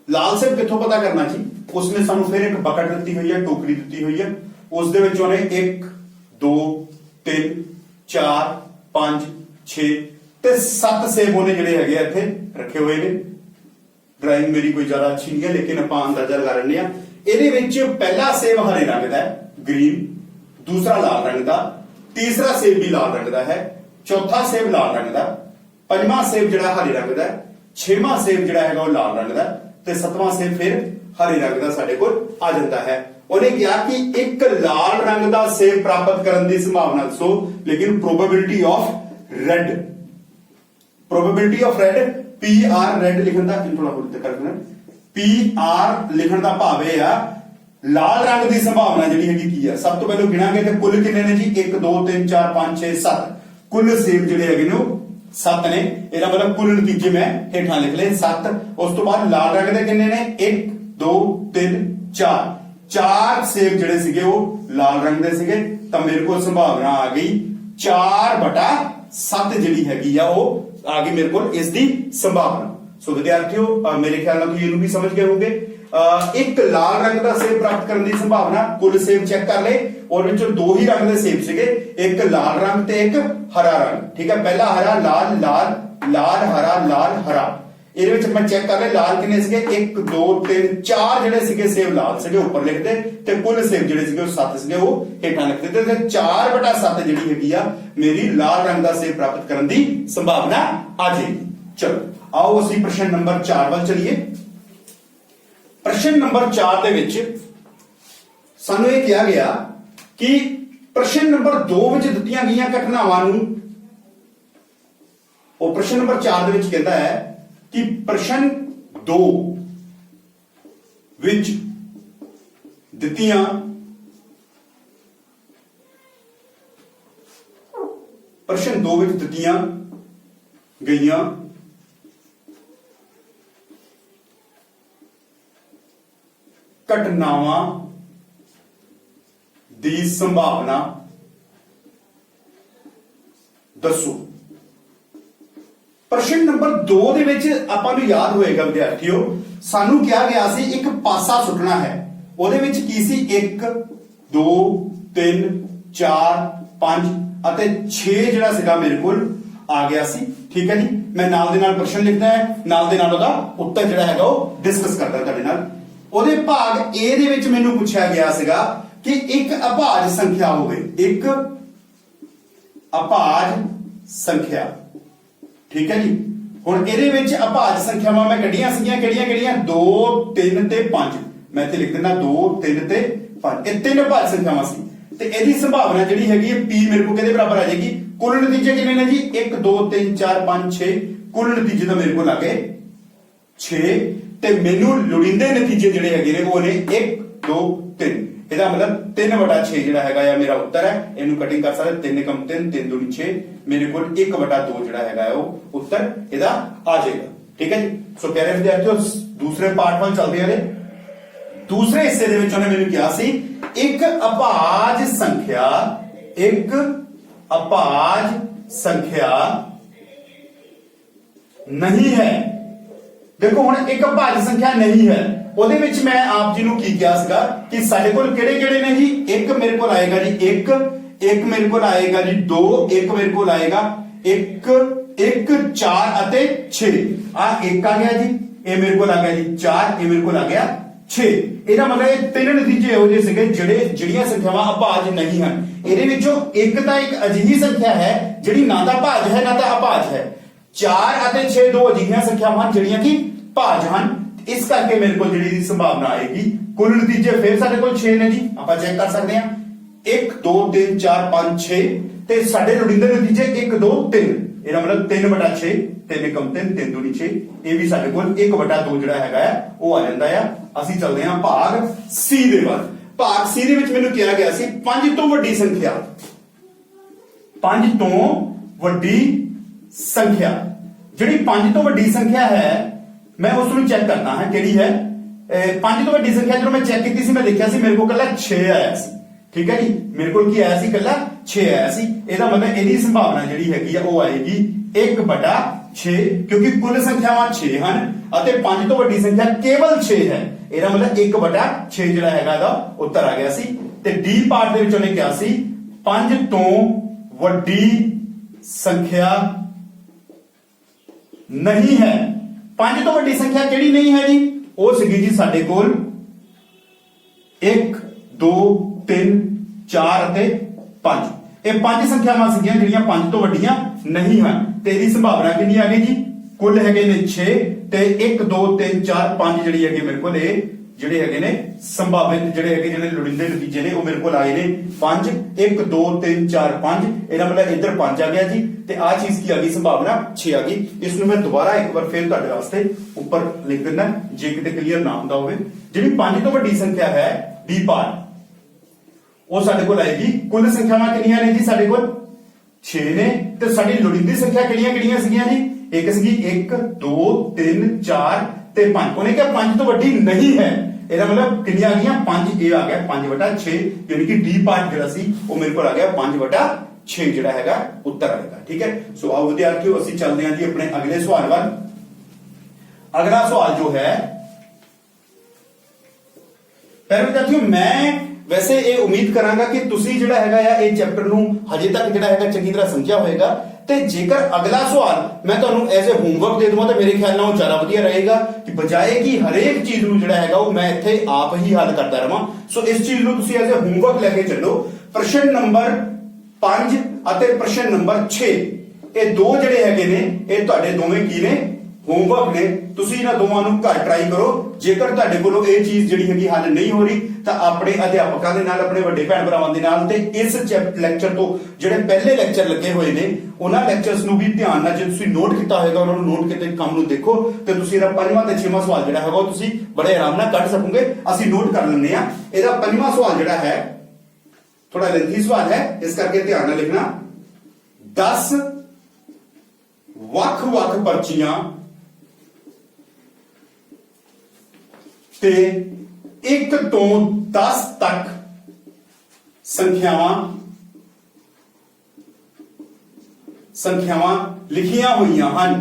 ਲਾਲ ਸੇਬ ਕਿੱਥੋਂ ਪਤਾ ਕਰਨਾ ਜੀ? ਉਸਨੇ ਸਾਨੂੰ ਫਿਰ ਇੱਕ ਬਕਟ ਦਿੱਤੀ ਹੋਈ ਹੈ, ਟੋਕਰੀ ਦਿੱਤੀ ਹੋਈ ਹੈ, ਉਸ ਦੇ ਵਿੱਚ ਉਹਨੇ 1 2 3 4 5 6 ਤੇ 7 ਸੇਬ ਉਹਨੇ ਜਿਹੜੇ ਹੈਗੇ ਆ ਇੱਥੇ ਰੱਖੇ ਹੋਏ ਨੇ। ਡਰਾਇੰਗ ਮੇਰੀ ਕੋਈ ਜ਼ਿਆਦਾ ਅੱਛੀ ਨਹੀਂ ਹੈ, ਲੇਕਿਨ ਆਪਾਂ ਅੰਦਾਜ਼ਾ ਲਗਾ ਲੈਂਦੇ ਆ। ਇਹਦੇ ਵਿੱਚ ਪਹਿਲਾ ਸੇਬ ਹਰੇ ਰੰਗ ਦਾ ਹੈ, ਗ੍ਰੀਨ, ਦੂਸਰਾ ਲਾਲ ਰੰਗ ਦਾ, ਤੀਸਰਾ ਸੇਬ ਵੀ ਲਾਲ ਰੰਗ ਦਾ ਹੈ, ਚੌਥਾ ਸੇਬ ਲਾਲ ਰੰਗ ਦਾ, ਪੰਜਵਾਂ ਸੇਬ ਜਿਹੜਾ ਹਰੇ ਰੰਗ ਦਾ, ਛੇਵਾਂ ਸੇਬ ਜਿਹੜਾ ਹੈਗਾ ਉਹ ਲਾਲ ਰੰਗ ਦਾ ਤੇ ਸੱਤਵਾਂ ਸੇਬ ਫਿਰ ਹਰੇ ਰੰਗ ਦਾ ਸਾਡੇ ਕੋਲ ਆ ਜਾਂਦਾ ਹੈ। ਉਹਨੇ ਕਿਹਾ ਕਿ ਇੱਕ ਲਾਲ ਰੰਗ ਦਾ ਸੇਬ ਪ੍ਰਾਪਤ ਕਰਨ ਦੀ ਸੰਭਾਵਨਾ ਦੱਸੋ, ਲੇਕਿਨ probability of red, probability of red PR red ਲਿਖਣ ਦਾ ਥੋੜਾ ਹੋਰ ਕਰ ਦੇਣਾ। PR ਲਿਖਣ ਦਾ ਭਾਵ ਇਹ ਆ ਲਾਲ ਰੰਗ ਦੀ ਸੰਭਾਵਨਾ ਜਿਹੜੀ ਹੈਗੀ ਕੀ ਆ। ਸਭ ਤੋਂ ਪਹਿਲਾਂ ਗਿਣਾਂਗੇ ਤੇ ਕੁੱਲ ਕਿੰਨੇ ਨੇ ਜੀ? 1 2 3 4 5 6 7 ਕੁੱਲ ਸੇਬ ਜਿਹੜੇ ਹੈਗੇ ਨੇ ਉਹ 7 ਨੇ। ਇਹਦਾ ਮਤਲਬ ਕੁੱਲ ਨਤੀਜੇ ਮੈਂ ਹੇਠਾਂ ਲਿਖ ਲਏ 7। ਉਸ ਤੋਂ ਬਾਅਦ ਲਾਲ ਰੰਗ ਦੇ ਕਿੰਨੇ ਨੇ? 1 2 3 4 4 ਸੇਬ ਜਿਹੜੇ ਸੀਗੇ ਉਹ ਲਾਲ ਰੰਗ ਦੇ ਸੀਗੇ, ਤਾਂ ਮੇਰੇ ਕੋਲ ਸੰਭਾਵਨਾ ਆ ਗਈ 4/7 ਜਿਹੜੀ ਹੈਗੀ ਆ ਉਹ ਆ ਗਈ ਮੇਰੇ ਕੋਲ ਇਸ ਦੀ ਸੰਭਾਵਨਾ। ਸੋ ਵਿਦਿਆਰਥੀਓ ਮੇਰੇ ਖਿਆਲ ਨਾਲ ਤੁਸੀਂ ਇਹਨੂੰ ਵੀ ਸਮਝ ਗਏ ਹੋਵੋਗੇ। ਇੱਕ ਲਾਲ ਰੰਗ ਦਾ ਸੇਬ ਪ੍ਰਾਪਤ ਕਰਨ ਦੀ ਸੰਭਾਵਨਾ, ਕੁੱਲ ਸੇਬ ਚੈੱਕ ਕਰ ਲਏ ਔਰ ਵਿੱਚੋਂ ਦੋ ਹੀ ਰੰਗ ਦੇ ਸੇਬ ਸੀਗੇ, ਇੱਕ ਲਾਲ ਰੰਗ ਤੇ ਇੱਕ ਹਰਾ ਰੰਗ। ਠੀਕ ਹੈ, ਪਹਿਲਾ ਹਰਾ, ਲਾਲ, ਲਾਲ, ਲਾਲ, ਹਰਾ, ਲਾਲ, ਹਰਾ। ਇਹਦੇ ਵਿੱਚ ਮੈਂ ਚੈੱਕ ਕਰ ਲਿਆ ਲਾਲ ਕਿੰਨੇ ਸੀਗੇ? 1 2 3 4 ਜਿਹੜੇ ਸੀਗੇ ਸੇਬ ਲਾਲ ਸੀਗੇ ਉੱਪਰ ਲਿਖਦੇ ਤੇ ਕੁੱਲ ਸੇਬ ਜਿਹੜੇ ਸੀਗੇ ਉਹ 7 ਸੀਗੇ ਉਹ ਹੇਠਾਂ ਲਿਖਦੇ ਤੇ 4/7 ਜਿਹੜੀ ਹੈਗੀ ਆ ਮੇਰੀ ਲਾਲ ਰੰਗ ਦਾ ਸੇਬ ਪ੍ਰਾਪਤ ਕਰਨ ਦੀ ਸੰਭਾਵਨਾ ਆ ਜਾਏਗੀ। ਚਲੋ ਆਓ ਅਸੀਂ ਪ੍ਰਸ਼ਨ ਨੰਬਰ 4 ਵੱਲ ਚਲੀਏ। ਪ੍ਰਸ਼ਨ ਨੰਬਰ 4 ਦੇ ਵਿੱਚ ਸਾਨੂੰ ਇਹ ਕਿਹਾ ਗਿਆ ਕਿ ਪ੍ਰਸ਼ਨ ਨੰਬਰ 2 ਵਿੱਚ ਦਿੱਤੀਆਂ ਗਈਆਂ ਘਟਨਾਵਾਂ ਨੂੰ, ਉਹ ਪ੍ਰਸ਼ਨ ਨੰਬਰ 4 ਦੇ ਵਿੱਚ ਕਹਿੰਦਾ ਹੈ ਕਿ ਪ੍ਰਸ਼ਨ 2 ਵਿੱਚ ਦਿੱਤੀਆਂ ਗਈਆਂ ਘਟਨਾਵਾਂ ਦੀ ਸੰਭਾਵਨਾ ਦੱਸੋ। ਪ੍ਰਸ਼ਨ ਨੰਬਰ 2 ਦੇ ਵਿੱਚ ਆਪਾਂ ਨੂੰ ਯਾਦ ਹੋਏਗਾ ਵਿਦਿਆਰਥੀਓ, ਸਾਨੂੰ ਕਿਹਾ ਗਿਆ ਸੀ ਇੱਕ ਪਾਸਾ ਸੁੱਟਣਾ ਹੈ। ਉਹਦੇ ਵਿੱਚ ਕੀ ਸੀ? 1 2 3 4 5 ਅਤੇ 6 ਜਿਹੜਾ ਸੀਗਾ ਮੇਰੇ ਕੋਲ ਆ ਗਿਆ ਸੀ। ਠੀਕ ਹੈ ਜੀ, ਮੈਂ ਨਾਲ ਦੇ ਨਾਲ ਪ੍ਰਸ਼ਨ ਲਿਖਦਾ ਹੈ, ਨਾਲ ਦੇ ਨਾਲ ਉਹਦਾ ਉੱਤਰ ਜਿਹੜਾ ਹੈਗਾ ਉਹ ਡਿਸਕਸ ਕਰਦਾ ਤੁਹਾਡੇ ਨਾਲ। ਉਹਦੇ ਭਾਗ A ਦੇ ਵਿੱਚ ਮੈਨੂੰ ਪੁੱਛਿਆ ਗਿਆ ਸੀਗਾ ਕਿ ਇੱਕ ਅਭਾਜ ਸੰਖਿਆ ਹੋਵੇ, ਇੱਕ ਅਭਾਜ ਸੰਖਿਆ। ਠੀਕ ਹੈ ਜੀ। ਹੁਣ ਇਹਦੇ ਵਿੱਚ ਅਭਾਜ ਸੰਖਿਆਵਾਂ ਮੈਂ ਕੱਢੀਆਂ ਸੀਗੀਆਂ, ਕਿਹੜੀਆਂ 2 3 ਤੇ 5। ਮੈਂ ਇੱਥੇ ਲਿਖ ਦਿੰਦਾ 2 3 ਤੇ 5। ਇਹ ਤਿੰਨ ਅਭਾਜ ਸੰਖਿਆਵਾਂ ਸੀ ਤੇ ਇਹਦੀ ਸੰਭਾਵਨਾ ਜਿਹੜੀ ਹੈਗੀ ਹੈ P ਮੇਰੇ ਕੋਲ ਕਿਹਦੇ ਬਰਾਬਰ ਆ ਜਾਏਗੀ? ਕੁੱਲ ਨਤੀਜੇ ਕਿੰਨੇ ਨੇ ਜੀ? 1 2 3 4 5 6। ਕੁੱਲ ਨਤੀਜੇ ਤਾਂ ਮੇਰੇ ਕੋਲ ਆ ਗਏ 6 ਤੇ ਮੈਨੂੰ ਲੋੜੀਂਦੇ ਨਤੀਜੇ ਜਿਹੜੇ ਹੈਗੇ ਨੇ ਉਹ ਨੇ 1 2 3। ਇਹਦਾ ਮਤਲਬ 3/6 ਜਿਹੜਾ ਹੈਗਾ ਆ ਮੇਰਾ ਉੱਤਰ ਹੈ। ਇਹਨੂੰ ਕਟਿੰਗ ਕਰ ਸਕਦੇ 3 × 3 3 2 6। ਮੇਰੇ ਕੋਲ 1/2 ਜਿਹੜਾ ਹੈਗਾ ਉਹ ਉੱਤਰ ਇਹਦਾ ਆ ਜਾਏਗਾ। ਠੀਕ ਹੈ ਜੀ। ਸੋ ਪਿਆਰੇ ਵਿਦਿਆਰਥੀਓ ਦੂਸਰੇ ਪਾਰਟ ਵੱਲ ਚੱਲਦੇ ਹਾਂ। ਦੂਸਰੇ ਹਿੱਸੇ ਦੇ ਵਿੱਚ ਉਹਨੇ ਮੈਨੂੰ ਕਿਹਾ ਸੀ ਇੱਕ ਅਭਾਜ ਸੰਖਿਆ ਨਹੀਂ ਹੈ। ਦੇਖੋ ਹੁਣ ਇੱਕ ਅਭਾਜ ਸੰਖਿਆ ਨਹੀਂ ਹੈ, ਉਹਦੇ ਵਿੱਚ ਮੈਂ ਆਪ ਜੀ ਨੂੰ ਕੀ ਕਿਹਾ ਸੀਗਾ ਕਿ ਸਾਡੇ ਕੋਲ ਕਿਹੜੇ ਨੇ ਜੀ? ਇੱਕ ਮੇਰੇ ਕੋਲ ਆਏਗਾ ਜੀ 1 ਮੇਰੇ ਕੋਲ ਆਏਗਾ ਜੀ 2 1 ਮੇਰੇ ਕੋਲ ਆਏਗਾ 1 4 ਅਤੇ 6। ਆ 1 ਆ ਗਿਆ ਜੀ, ਇਹ ਮੇਰੇ ਕੋਲ ਆ ਗਿਆ ਜੀ 4, ਇਹ ਮੇਰੇ ਕੋਲ ਆ ਗਿਆ 6। ਇਹਦਾ ਮਤਲਬ ਇਹ ਤਿੰਨ ਨਤੀਜੇ ਇਹੋ ਜਿਹੇ ਸੀਗੇ ਜਿਹੜੀਆਂ ਸੰਖਿਆਵਾਂ ਅਭਾਜ ਨਹੀਂ ਹਨ। ਇਹਦੇ ਵਿੱਚੋਂ ਇੱਕ ਤਾਂ ਇੱਕ ਅਜਿਹੀ ਸੰਖਿਆ ਹੈ ਜਿਹੜੀ ਨਾ ਤਾਂ ਭਾਜ ਹੈ ਨਾ ਤਾਂ ਅਭਾਜ ਹੈ। 4 ਅਤੇ 6 ਦੋ ਅਜਿਹੀਆਂ ਸੰਖਿਆਵਾਂ ਜਿਹੜੀਆਂ ਕਿ ਭਾਜ ਹਨ। ਇਸ ਕਰਕੇ ਮੇਰੇ ਕੋਲ ਜਿਹੜੀ ਦੀ ਸੰਭਾਵਨਾ ਆਏਗੀ ਕੁੱਲ ਨਤੀਜੇ ਫਿਰ ਸਾਡੇ ਕੋਲ 6 ਨੇ ਜੀ, ਆਪਾਂ ਚੈੱਕ ਕਰ ਸਕਦੇ ਹਾਂ 1 2 3 4 5 6 ਤੇ ਸਾਡੇ ਲੋੜੀਂਦੇ ਨਤੀਜੇ 1 2 3। ਇਹਦਾ ਮਤਲਬ 3/6 3 × 3 3 2 6। ਇਹ ਵੀ ਸਾਡੇ ਕੋਲ 1/2 ਜਿਹੜਾ ਹੈਗਾ ਆ ਉਹ ਆ ਜਾਂਦਾ ਆ। ਅਸੀਂ ਚੱਲਦੇ ਹਾਂ ਭਾਗ C ਦੇ ਵੱਲ। ਭਾਗ C ਦੇ ਵਿੱਚ ਮੈਨੂੰ ਕਿਹਾ ਗਿਆ ਸੀ 5 ਤੋਂ ਵੱਡੀ ਸੰਖਿਆ, 5 ਤੋਂ ਵੱਡੀ ਸੰਖਿਆ। ਜਿਹੜੀ 5 ਤੋਂ ਵੱਡੀ ਸੰਖਿਆ ਹੈ ਮੈਂ ਉਸ ਨੂੰ ਚੈੱਕ ਕਰਨਾ ਹੈ ਕਿਹੜੀ ਹੈ। 5 ਤੋਂ ਵੱਡੀ ਸੰਖਿਆ ਜਦੋਂ ਮੈਂ ਚੈੱਕ ਕੀਤੀ ਸੀ ਮੈਂ ਦੇਖਿਆ ਸੀ ਮੇਰੇ ਕੋਲ ਕੱਲਾ 6 ਆਇਆ ਸੀ। ਠੀਕ ਹੈ ਜੀ। ਮੇਰੇ ਕੋਲ ਕੀ ਆਇਆ ਸੀ? ਕੱਲਾ 6 ਆਇਆ ਸੀ। ਇਹਦਾ ਮਤਲਬ ਇਹਦੀ ਸੰਭਾਵਨਾ ਜਿਹੜੀ ਹੈਗੀ ਆ ਉਹ ਆਏਗੀ 1/6 ਕਿਉਂਕਿ ਕੁੱਲ ਸੰਖਿਆਵਾਂ 6 ਹਨ ਅਤੇ 5 ਤੋਂ ਵੱਡੀ ਸੰਖਿਆ ਕੇਵਲ 6 ਹੈ। ਇਹਦਾ ਮਤਲਬ 1/6 ਜਿਹੜਾ ਹੈਗਾ ਇਹਦਾ ਉੱਤਰ ਆ ਗਿਆ ਸੀ। ਤੇ ਡੀ ਪਾਰਟ ਦੇ ਵਿੱਚ ਉਹਨੇ ਕਿਹਾ ਸੀ 5 ਤੋਂ ਵੱਡੀ ਸੰਖਿਆ ਨਹੀਂ ਹੈ। 5 ਤੋਂ ਵੱਡੀ ਸੰਖਿਆ ਕਿਹੜੀ ਨਹੀਂ ਹੈ ਜੀ? ਉਹ ਸੀਗੀ ਜੀ ਸਾਡੇ ਕੋਲ 1 2 3 4 ਅਤੇ 5। ਇਹ 5 ਸੰਖਿਆਵਾਂ ਸੀਗੀਆਂ ਜਿਹੜੀਆਂ 5 ਤੋਂ ਵੱਡੀਆਂ ਨਹੀਂ ਹਨ ਤੇ ਇਹਦੀ ਸੰਭਾਵਨਾ ਕਿੰਨੀ ਆ ਗਈ ਜੀ? ਕੁੱਲ ਹੈਗੇ ਨੇ 6 ਤੇ 1 2 3 4 5 ਜਿਹੜੀ ਹੈਗੀ ਮੇਰੇ ਕੋਲ ਇਹ ਜਿਹੜੇ ਹੈਗੇ ਨੇ ਸੰਭਾਵਿਤ ਜਿਹੜੇ ਲੋੜੀਂਦੇ ਨਤੀਜੇ ਨੇ ਉਹ ਮੇਰੇ ਕੋਲ ਆਏ ਨੇ 5 1 2 3 4 5। ਇਹਦਾ ਮਤਲਬ ਇੱਧਰ 5 ਆ ਗਿਆ ਜੀ ਤੇ ਆ ਚੀਜ਼ ਕੀ ਆ ਗਈ? ਸੰਭਾਵਨਾ 6 ਆ ਗਈ। ਇਸ ਨੂੰ ਮੈਂ ਦੁਬਾਰਾ ਇੱਕ ਵਾਰ ਫਿਰ ਤੁਹਾਡੇ ਵਾਸਤੇ ਉੱਪਰ ਲਿਖ ਦਿੰਦਾ ਜੇ ਕਿਤੇ ਕਲੀਅਰ ਨਾ ਹੁੰਦਾ ਹੋਵੇ। ਜਿਹੜੀ 5 ਤੋਂ ਵੱਡੀ ਸੰਖਿਆ ਹੈ ਡੀ ਪਾਰਟ ਉਹ ਸਾਡੇ ਕੋਲ ਆਏਗੀ। ਕੁੱਲ ਸੰਖਿਆਵਾਂ ਕਿੰਨੀਆਂ ਨੇ ਜੀ? ਸਾਡੇ ਕੋਲ 6 ਨੇ ਤੇ ਸਾਡੀ ਲੋੜੀਂਦੀ ਸੰਖਿਆ ਕਿਹੜੀਆਂ ਸੀਗੀਆਂ ਜੀ? ਇੱਕ ਸੀਗੀ 1 2 3 4 ਤੇ 5। ਉਹਨੇ ਕਿਹਾ 5 ਤੋਂ ਵੱਡੀ ਨਹੀਂ ਹੈ। ਇਹਦਾ ਮਤਲਬ ਕਿੰਨੀਆਂ ਆ ਗਈਆਂ? 5। ਇਹ ਆ ਗਿਆ 5/6 ਯਾਨੀ ਕਿ ਡੀ ਪਾਰਟ ਜਿਹੜਾ ਸੀ ਉਹ ਮੇਰੇ ਕੋਲ ਆ ਗਿਆ 5/6 ਜਿਹੜਾ ਹੈਗਾ ਉੱਤਰ ਆਏਗਾ। ਠੀਕ ਹੈ। ਸੋ ਆਓ ਵਿਦਿਆਰਥੀਓ ਅਸੀਂ ਚੱਲਦੇ ਹਾਂ ਜੀ ਆਪਣੇ ਅਗਲੇ ਸਵਾਲ ਵੱਲ। ਅਗਲਾ ਸਵਾਲ ਜੋ ਹੈ ਪਹਿਲੇ ਵਿਦਿਆਰਥੀਓ ਮੈਂ ਵੈਸੇ ਇਹ ਉਮੀਦ ਕਰਾਂਗਾ ਕਿ ਤੁਸੀਂ ਜਿਹੜਾ ਹੈਗਾ ਆ ਇਹ ਚੈਪਟਰ ਨੂੰ ਹਜੇ ਤੱਕ ਜਿਹੜਾ ਹੈਗਾ ਚੰਗੀ ਤਰ੍ਹਾਂ ਸਮਝਿਆ ਹੋਵੇਗਾ ਤੇ ਜੇਕਰ ਅਗਲਾ ਸਵਾਲ ਮੈਂ ਤੁਹਾਨੂੰ ਐਜ਼ ਅ ਹੋਮਵਰਕ ਦੇ ਦਵਾਂ ਤਾਂ ਮੇਰੇ ਖਿਆਲ ਨਾਲ ਉਹ ਜ਼ਿਆਦਾ ਵਧੀਆ ਰਹੇਗਾ ਕਿ ਬਜਾਏ ਕਿ ਹਰੇਕ ਚੀਜ਼ ਨੂੰ ਜਿਹੜਾ ਹੈਗਾ ਉਹ ਮੈਂ ਇੱਥੇ ਆਪ ਹੀ ਹੱਲ ਕਰਦਾ ਰਵਾਂ। ਸੋ ਇਸ ਚੀਜ਼ ਨੂੰ ਤੁਸੀਂ ਐਜ਼ ਅ ਹੋਮਵਰਕ ਲੈ ਕੇ ਚੱਲੋ। ਪ੍ਰਸ਼ਨ ਨੰਬਰ 5 ਅਤੇ ਪ੍ਰਸ਼ਨ ਨੰਬਰ 6 ਇਹ ਦੋ ਜਿਹੜੇ ਹੈਗੇ ਨੇ ਇਹ ਤੁਹਾਡੇ ਦੋਵੇਂ ਕੀ ਨੇ? ਹੋਮਵਰਕ ਨੇ। ਤੁਸੀਂ ਇਹਨਾਂ ਦੋਵਾਂ ਨੂੰ ਘਰ ਟਰਾਈ ਕਰੋ। ਜੇਕਰ ਤੁਹਾਡੇ ਕੋਲੋਂ ਇਹ ਚੀਜ਼ ਜਿਹੜੀ ਹੈਗੀ ਹੱਲ ਨਹੀਂ ਹੋ ਰਹੀ ਤਾਂ ਆਪਣੇ ਅਧਿਆਪਕਾਂ ਦੇ ਨਾਲ ਆਪਣੇ ਵੱਡੇ ਭੈਣ ਭਰਾਵਾਂ ਦੇ ਨਾਲ ਤੇ ਇਸ ਲੈਕਚਰ ਤੋਂ ਜਿਹੜੇ ਪਹਿਲੇ ਲੈਕਚਰ ਲੱਗੇ ਹੋਏ ਨੇ ਉਹਨਾਂ ਲੈਕਚਰਸ ਨੂੰ ਵੀ ਧਿਆਨ ਨਾਲ ਜੇ ਤੁਸੀਂ ਨੋਟ ਕੀਤਾ ਹੋਵੇਗਾ ਉਹਨਾਂ ਨੂੰ ਨੋਟ ਕੀਤੇ ਕੰਮ ਨੂੰ ਦੇਖੋ ਤੇ ਤੁਸੀਂ ਇਹਦਾ 5ਵਾਂ ਤੇ 6ਵਾਂ ਸਵਾਲ ਜਿਹੜਾ ਹੈਗਾ ਉਹ ਤੁਸੀਂ ਬੜੇ ਆਰਾਮ ਨਾਲ ਕੱਢ ਸਕੋਗੇ। ਅਸੀਂ ਨੋਟ ਕਰ ਲੈਂਦੇ ਆ। ਇਹਦਾ 5ਵਾਂ ਸਵਾਲ ਜਿਹੜਾ ਹੈ ਥੋੜਾ ਲੈਂਥੀ ਸਵਾਲ ਹੈ ਇਸ ਕਰਕੇ ਧਿਆਨ ਨਾਲ ਲਿਖਣਾ। 10 ਵੱਖ-ਵੱਖ ਪਰਚੀਆਂ ਤੇ 1 ਤੋਂ 10 ਤੱਕ ਸੰਖਿਆਵਾਂ ਲਿਖੀਆਂ ਹੋਈਆਂ ਹਨ।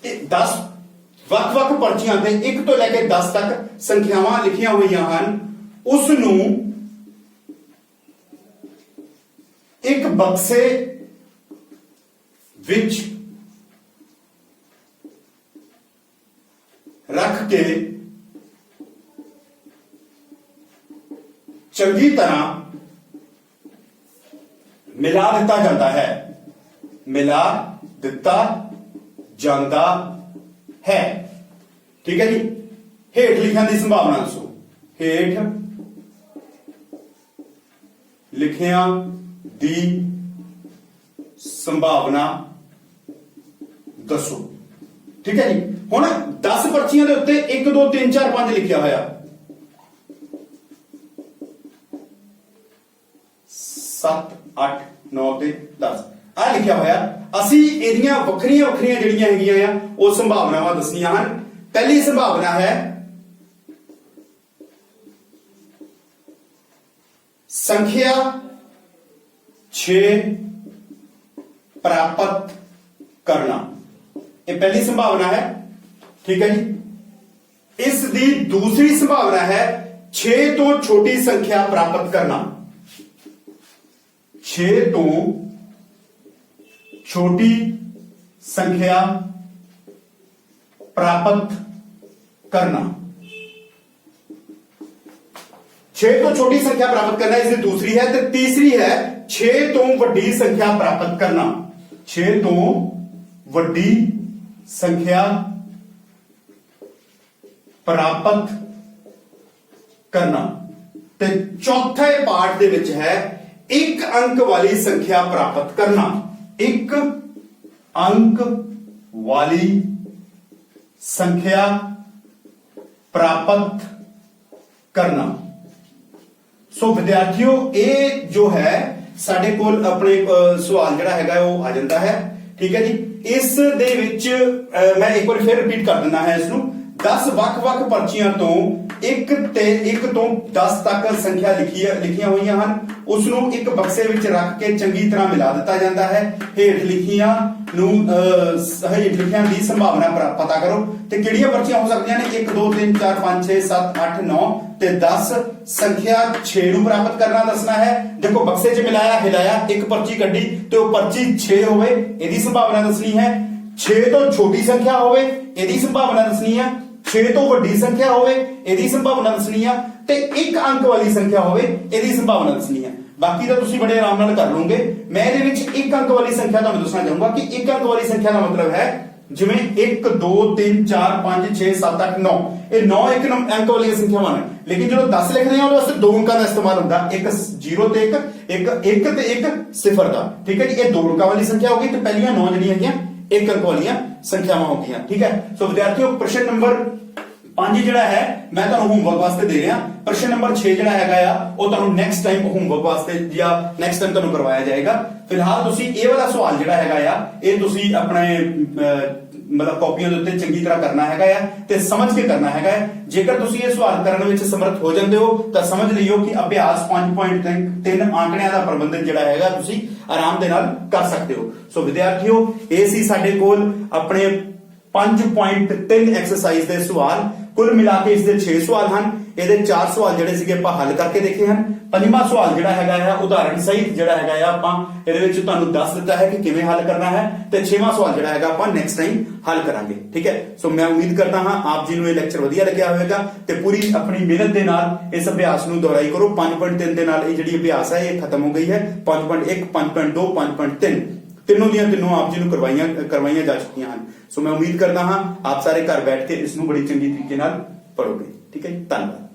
ਇਹ 10 ਵੱਖ-ਵੱਖ ਪਰਚੀਆਂ ਤੇ 1 ਤੋਂ ਲੈ ਕੇ 10 ਤੱਕ ਸੰਖਿਆਵਾਂ ਲਿਖੀਆਂ ਹੋਈਆਂ ਹਨ। ਉਸ ਨੂੰ ਇੱਕ ਬਕਸੇ ਵਿੱਚ ਰੱਖ ਕੇ ਚੰਗੀ ਤਰ੍ਹਾਂ ਮਿਲਾ ਦਿੱਤਾ ਜਾਂਦਾ ਹੈ, ਮਿਲਾ ਦਿੱਤਾ ਜਾਂਦਾ ਹੈ। ਠੀਕ ਹੈ ਜੀ। ਹੇਠ ਲਿਖਿਆਂ ਦੀ ਸੰਭਾਵਨਾ ਦੱਸੋ। ਹੇਠ ਲਿਖਿਆਂ ਦੀ ਸੰਭਾਵਨਾ ਦੱਸੋ। ਠੀਕ ਹੈ ਜੀ। ਹੁਣ 10 ਪਰਚੀਆਂ ਦੇ ਉੱਤੇ 1 2 3 4 5 ਲਿਖਿਆ ਹੋਇਆ, 7 8 9 ਤੇ 10 ਆ ਲਿਖਿਆ ਹੋਇਆ। ਅਸੀਂ ਇਹਦੀਆਂ ਵੱਖਰੀਆਂ ਵੱਖਰੀਆਂ ਜਿਹੜੀਆਂ ਹੈਗੀਆਂ ਆ ਉਹ ਸੰਭਾਵਨਾਵਾਂ ਦੱਸਣੀਆਂ ਹਨ। ਪਹਿਲੀ ਸੰਭਾਵਨਾ ਹੈ ਸੰਖਿਆ 6 ਪ੍ਰਾਪਤ ਕਰਨਾ। ਇਹ ਪਹਿਲੀ ਸੰਭਾਵਨਾ ਹੈ। ਠੀਕ ਹੈ ਜੀ। ਇਸ ਦੀ ਦੂਸਰੀ ਸੰਭਾਵਨਾ ਹੈ 6 ਤੋਂ ਛੋਟੀ ਸੰਖਿਆ ਪ੍ਰਾਪਤ ਕਰਨਾ। 6 ਤੋਂ ਛੋਟੀ ਸੰਖਿਆ ਪ੍ਰਾਪਤ ਕਰਨਾ। 6 ਤੋਂ ਛੋਟੀ ਸੰਖਿਆ ਪ੍ਰਾਪਤ ਕਰਨਾ ਇਸ ਦੀ ਦੂਸਰੀ ਹੈ। ਤੇ ਤੀਸਰੀ ਹੈ 6 ਤੋਂ ਵੱਡੀ ਸੰਖਿਆ ਪ੍ਰਾਪਤ ਕਰਨਾ। 6 ਤੋਂ ਵੱਡੀ ਸੰਖਿਆ ਪ੍ਰਾਪਤ ਕਰਨਾ। ਤੇ ਚੌਥੇ ਪਾਰਟ ਦੇ ਵਿੱਚ ਹੈ 1 ਅੰਕ ਵਾਲੀ ਸੰਖਿਆ ਪ੍ਰਾਪਤ ਕਰਨਾ। 1 ਅੰਕ ਵਾਲੀ ਸੰਖਿਆ ਪ੍ਰਾਪਤ ਕਰਨਾ। ਸੋ ਵਿਦਿਆਰਥੀਓ ਇਹ ਜੋ ਹੈ ਸਾਡੇ ਕੋਲ ਆਪਣੇ ਸਵਾਲ ਜਿਹੜਾ ਹੈਗਾ ਉਹ ਆ ਜਾਂਦਾ ਹੈ। ਠੀਕ ਹੈ ਜੀ। ਇਸ ਦੇ ਵਿੱਚ ਮੈਂ ਇੱਕ ਵਾਰ ਫਿਰ ਰਿਪੀਟ ਕਰ ਦਿੰਦਾ ਹੈ ਇਸ ਨੂੰ। 10 ਵੱਖ-ਵੱਖ ਪਰਚੀਆਂ ਤੋਂ 1 ਤੋਂ 10 ਤੱਕ ਸੰਖਿਆ ਲਿਖੀਆਂ ਹੋਈਆਂ ਹਨ। ਉਸ ਨੂੰ ਇੱਕ ਬਕਸੇ ਵਿੱਚ ਰੱਖ ਕੇ ਚੰਗੀ ਤਰ੍ਹਾਂ ਮਿਲਾ ਦਿੱਤਾ ਜਾਂਦਾ ਹੈ। ਹੇਠ ਲਿਖਿਆਂ ਦੀ ਸੰਭਾਵਨਾ ਪਤਾ ਕਰੋ। ਤੇ ਕਿਹੜੀਆਂ ਪਰਚੀਆਂ ਹੋ ਸਕਦੀਆਂ ਨੇ? 1 2 3 4 5 6 7 8 9 ਤੇ 10। ਸੰਖਿਆ 6 ਨੂੰ ਪ੍ਰਾਪਤ ਕਰਨਾ ਦੱਸਣਾ ਹੈ। ਦੇਖੋ ਬਕਸੇ 'ਚ ਮਿਲਾਇਆ, ਹਿਲਾਇਆ, ਇੱਕ ਪਰਚੀ ਕੱਢੀ ਤੇ ਉਹ ਪਰਚੀ 6 ਹੋਵੇ, ਇਹਦੀ ਸੰਭਾਵਨਾ ਦੱਸਣੀ ਹੈ। 6 ਤੋਂ ਛੋਟੀ ਸੰਖਿਆ ਹੋਵੇ, ਇਹਦੀ ਸੰਭਾਵਨਾ ਦੱਸਣੀ ਹੈ। 6 ਤੋਂ ਵੱਡੀ ਸੰਖਿਆ ਹੋਵੇ, ਇਹਦੀ ਸੰਭਾਵਨਾ ਦੱਸਣੀ ਆ। ਤੇ 1 ਅੰਕ ਵਾਲੀ ਸੰਖਿਆ ਹੋਵੇ, ਇਹਦੀ ਸੰਭਾਵਨਾ ਦੱਸਣੀ ਹੈ। ਬਾਕੀ ਤਾਂ ਤੁਸੀਂ ਬੜੇ ਆਰਾਮ ਨਾਲ ਕਰ ਲਓਗੇ। ਮੈਂ ਇਹਦੇ ਵਿੱਚ 1 ਅੰਕ ਵਾਲੀ ਸੰਖਿਆ ਤੁਹਾਨੂੰ ਦੱਸਣਾ ਚਾਹੂੰਗਾ ਕਿ 1 ਅੰਕ ਵਾਲੀ ਸੰਖਿਆ ਦਾ ਮਤਲਬ ਹੈ ਜਿਵੇਂ 1 2 3 4 5 6 7 8 9 ਇਹ 9 1 ਅੰਕ ਵਾਲੀਆਂ ਸੰਖਿਆਵਾਂ ਨੇ। ਲੇਕਿਨ ਜਦੋਂ 10 ਲਿਖਦੇ ਆ ਉਹਦੇ ਵਾਸਤੇ 2 ਅੰਕਾਂ ਦਾ ਇਸਤੇਮਾਲ ਹੁੰਦਾ। ਇੱਕ 0 ਤੇ 1 ਤੇ 1 0 ਦਾ। ਠੀਕ ਹੈ ਜੀ। ਇਹ 2 ਅੰਕਾਂ ਵਾਲੀ ਸੰਖਿਆ ਹੋ ਗਈ ਤੇ ਪਹਿਲੀਆਂ 9 ਜਿਹੜੀਆਂ ਹੈਗੀਆਂ 1 ਅੰਕ ਵਾਲੀਆਂ ਸੰਖਿਆਵਾਂ ਹੋ ਗਈਆਂ। ਠੀਕ ਹੈ। ਸੋ ਵਿਦਿਆਰਥੀਓ ਪ੍ਰਸ਼ਨ ਨੰਬਰ 5 ਜਿਹੜਾ ਹੈ ਮੈਂ ਤੁਹਾਨੂੰ ਹੋਮਵਰਕ ਵਾਸਤੇ ਦੇ ਰਿਹਾ। ਪ੍ਰਸ਼ਨ ਨੰਬਰ 6 ਜਿਹੜਾ ਹੈਗਾ ਆ ਉਹ ਤੁਹਾਨੂੰ ਨੈਕਸਟ ਟਾਈਮ ਹੋਮਵਰਕ ਵਾਸਤੇ ਜਾਂ ਨੈਕਸਟ ਟਾਈਮ ਤੁਹਾਨੂੰ ਕਰਵਾਇਆ ਜਾਏਗਾ। ਫਿਲਹਾਲ ਤੁਸੀਂ ਇਹ ਵਾਲਾ ਸਵਾਲ ਜਿਹੜਾ ਹੈਗਾ ਆ ਇਹ ਤੁਸੀਂ ਆਪਣੇ ਮਤਲਬ ਕਾਪੀਆਂ ਦੇ ਉੱਤੇ ਚੰਗੀ ਤਰ੍ਹਾਂ ਕਰਨਾ ਹੈਗਾ ਆ ਤੇ ਸਮਝ ਕੇ ਕਰਨਾ ਹੈਗਾ। ਜੇਕਰ ਤੁਸੀਂ ਇਹ ਸਵਾਲ ਕਰਨ ਵਿੱਚ ਸਮਰੱਥ ਹੋ ਜਾਂਦੇ ਹੋ ਤਾਂ ਸਮਝ ਲਈਓ ਕਿ ਅਭਿਆਸ 5.3 ਆંકੜਿਆਂ ਦਾ ਪ੍ਰਬੰਧਨ ਜਿਹੜਾ ਹੈਗਾ ਤੁਸੀਂ ਆਰਾਮ ਦੇ ਨਾਲ ਕਰ ਸਕਦੇ ਹੋ। ਸੋ ਵਿਦਿਆਰਥੀਓ ਇਹ ਸੀ ਸਾਡੇ ਕੋਲ ਆਪਣੇ 5.3 ਐਕਸਰਸਾਈਜ਼ ਦੇ ਸਵਾਲ। ਕੁੱਲ ਮਿਲਾ ਕੇ ਇਸ ਦੇ 6 ਸਵਾਲ ਹਨ। ਇਹਦੇ 4 ਸਵਾਲ ਜਿਹੜੇ ਸੀਗੇ ਆਪਾਂ ਹੱਲ ਕਰਕੇ ਦੇਖੇ ਹਨ। 5ਵਾਂ ਸਵਾਲ ਜਿਹੜਾ ਹੈਗਾ ਆ ਉਦਾਹਰਣ ਸਹਿਤ ਜਿਹੜਾ ਹੈਗਾ ਆ ਆਪਾਂ ਇਹਦੇ ਵਿੱਚ ਤੁਹਾਨੂੰ ਦੱਸ ਦਿੱਤਾ ਹੈ ਕਿ ਕਿਵੇਂ ਹੱਲ ਕਰਨਾ ਹੈ। ਤੇ 6ਵਾਂ ਸਵਾਲ ਜਿਹੜਾ ਹੈਗਾ ਆਪਾਂ ਨੈਕਸਟ ਟਾਈਮ ਹੱਲ ਕਰਾਂਗੇ। ਠੀਕ ਹੈ। ਸੋ ਮੈਂ ਉਮੀਦ ਕਰਦਾ ਹਾਂ ਆਪ ਜੀ ਨੂੰ ਇਹ ਲੈਕਚਰ ਵਧੀਆ ਲੱਗਿਆ ਹੋਵੇਗਾ ਤੇ ਪੂਰੀ ਆਪਣੀ ਮਿਹਨਤ ਦੇ ਨਾਲ ਇਸ ਅਭਿਆਸ ਨੂੰ ਦੁਹਰਾਈ ਕਰੋ। 5.3 ਦੇ ਨਾਲ ਇਹ ਜਿਹੜੀ ਅਭਿਆਸ ਹੈ ਇਹ ਖਤਮ ਹੋ ਗਈ ਹੈ। 5.1 5.2 5.3 ਤਿੰਨੋਂ ਦੀਆਂ ਤਿੰਨੋਂ ਆਪ ਜੀ ਨੂੰ ਕਰਵਾਈਆਂ ਜਾ ਚੁੱਕੀਆਂ ਹਨ। ਸੋ ਮੈਂ ਉਮੀਦ ਕਰਦਾ ਹਾਂ ਆਪ ਸਾਰੇ ਘਰ ਬੈਠ ਕੇ ਇਸ ਨੂੰ ਬੜੀ ਚੰਗੀ ਤਰੀਕੇ ਨਾਲ ਪੜ੍ਹੋਗੇ। ਠੀਕ ਹੈ ਜੀ। ਧੰਨਵਾਦ।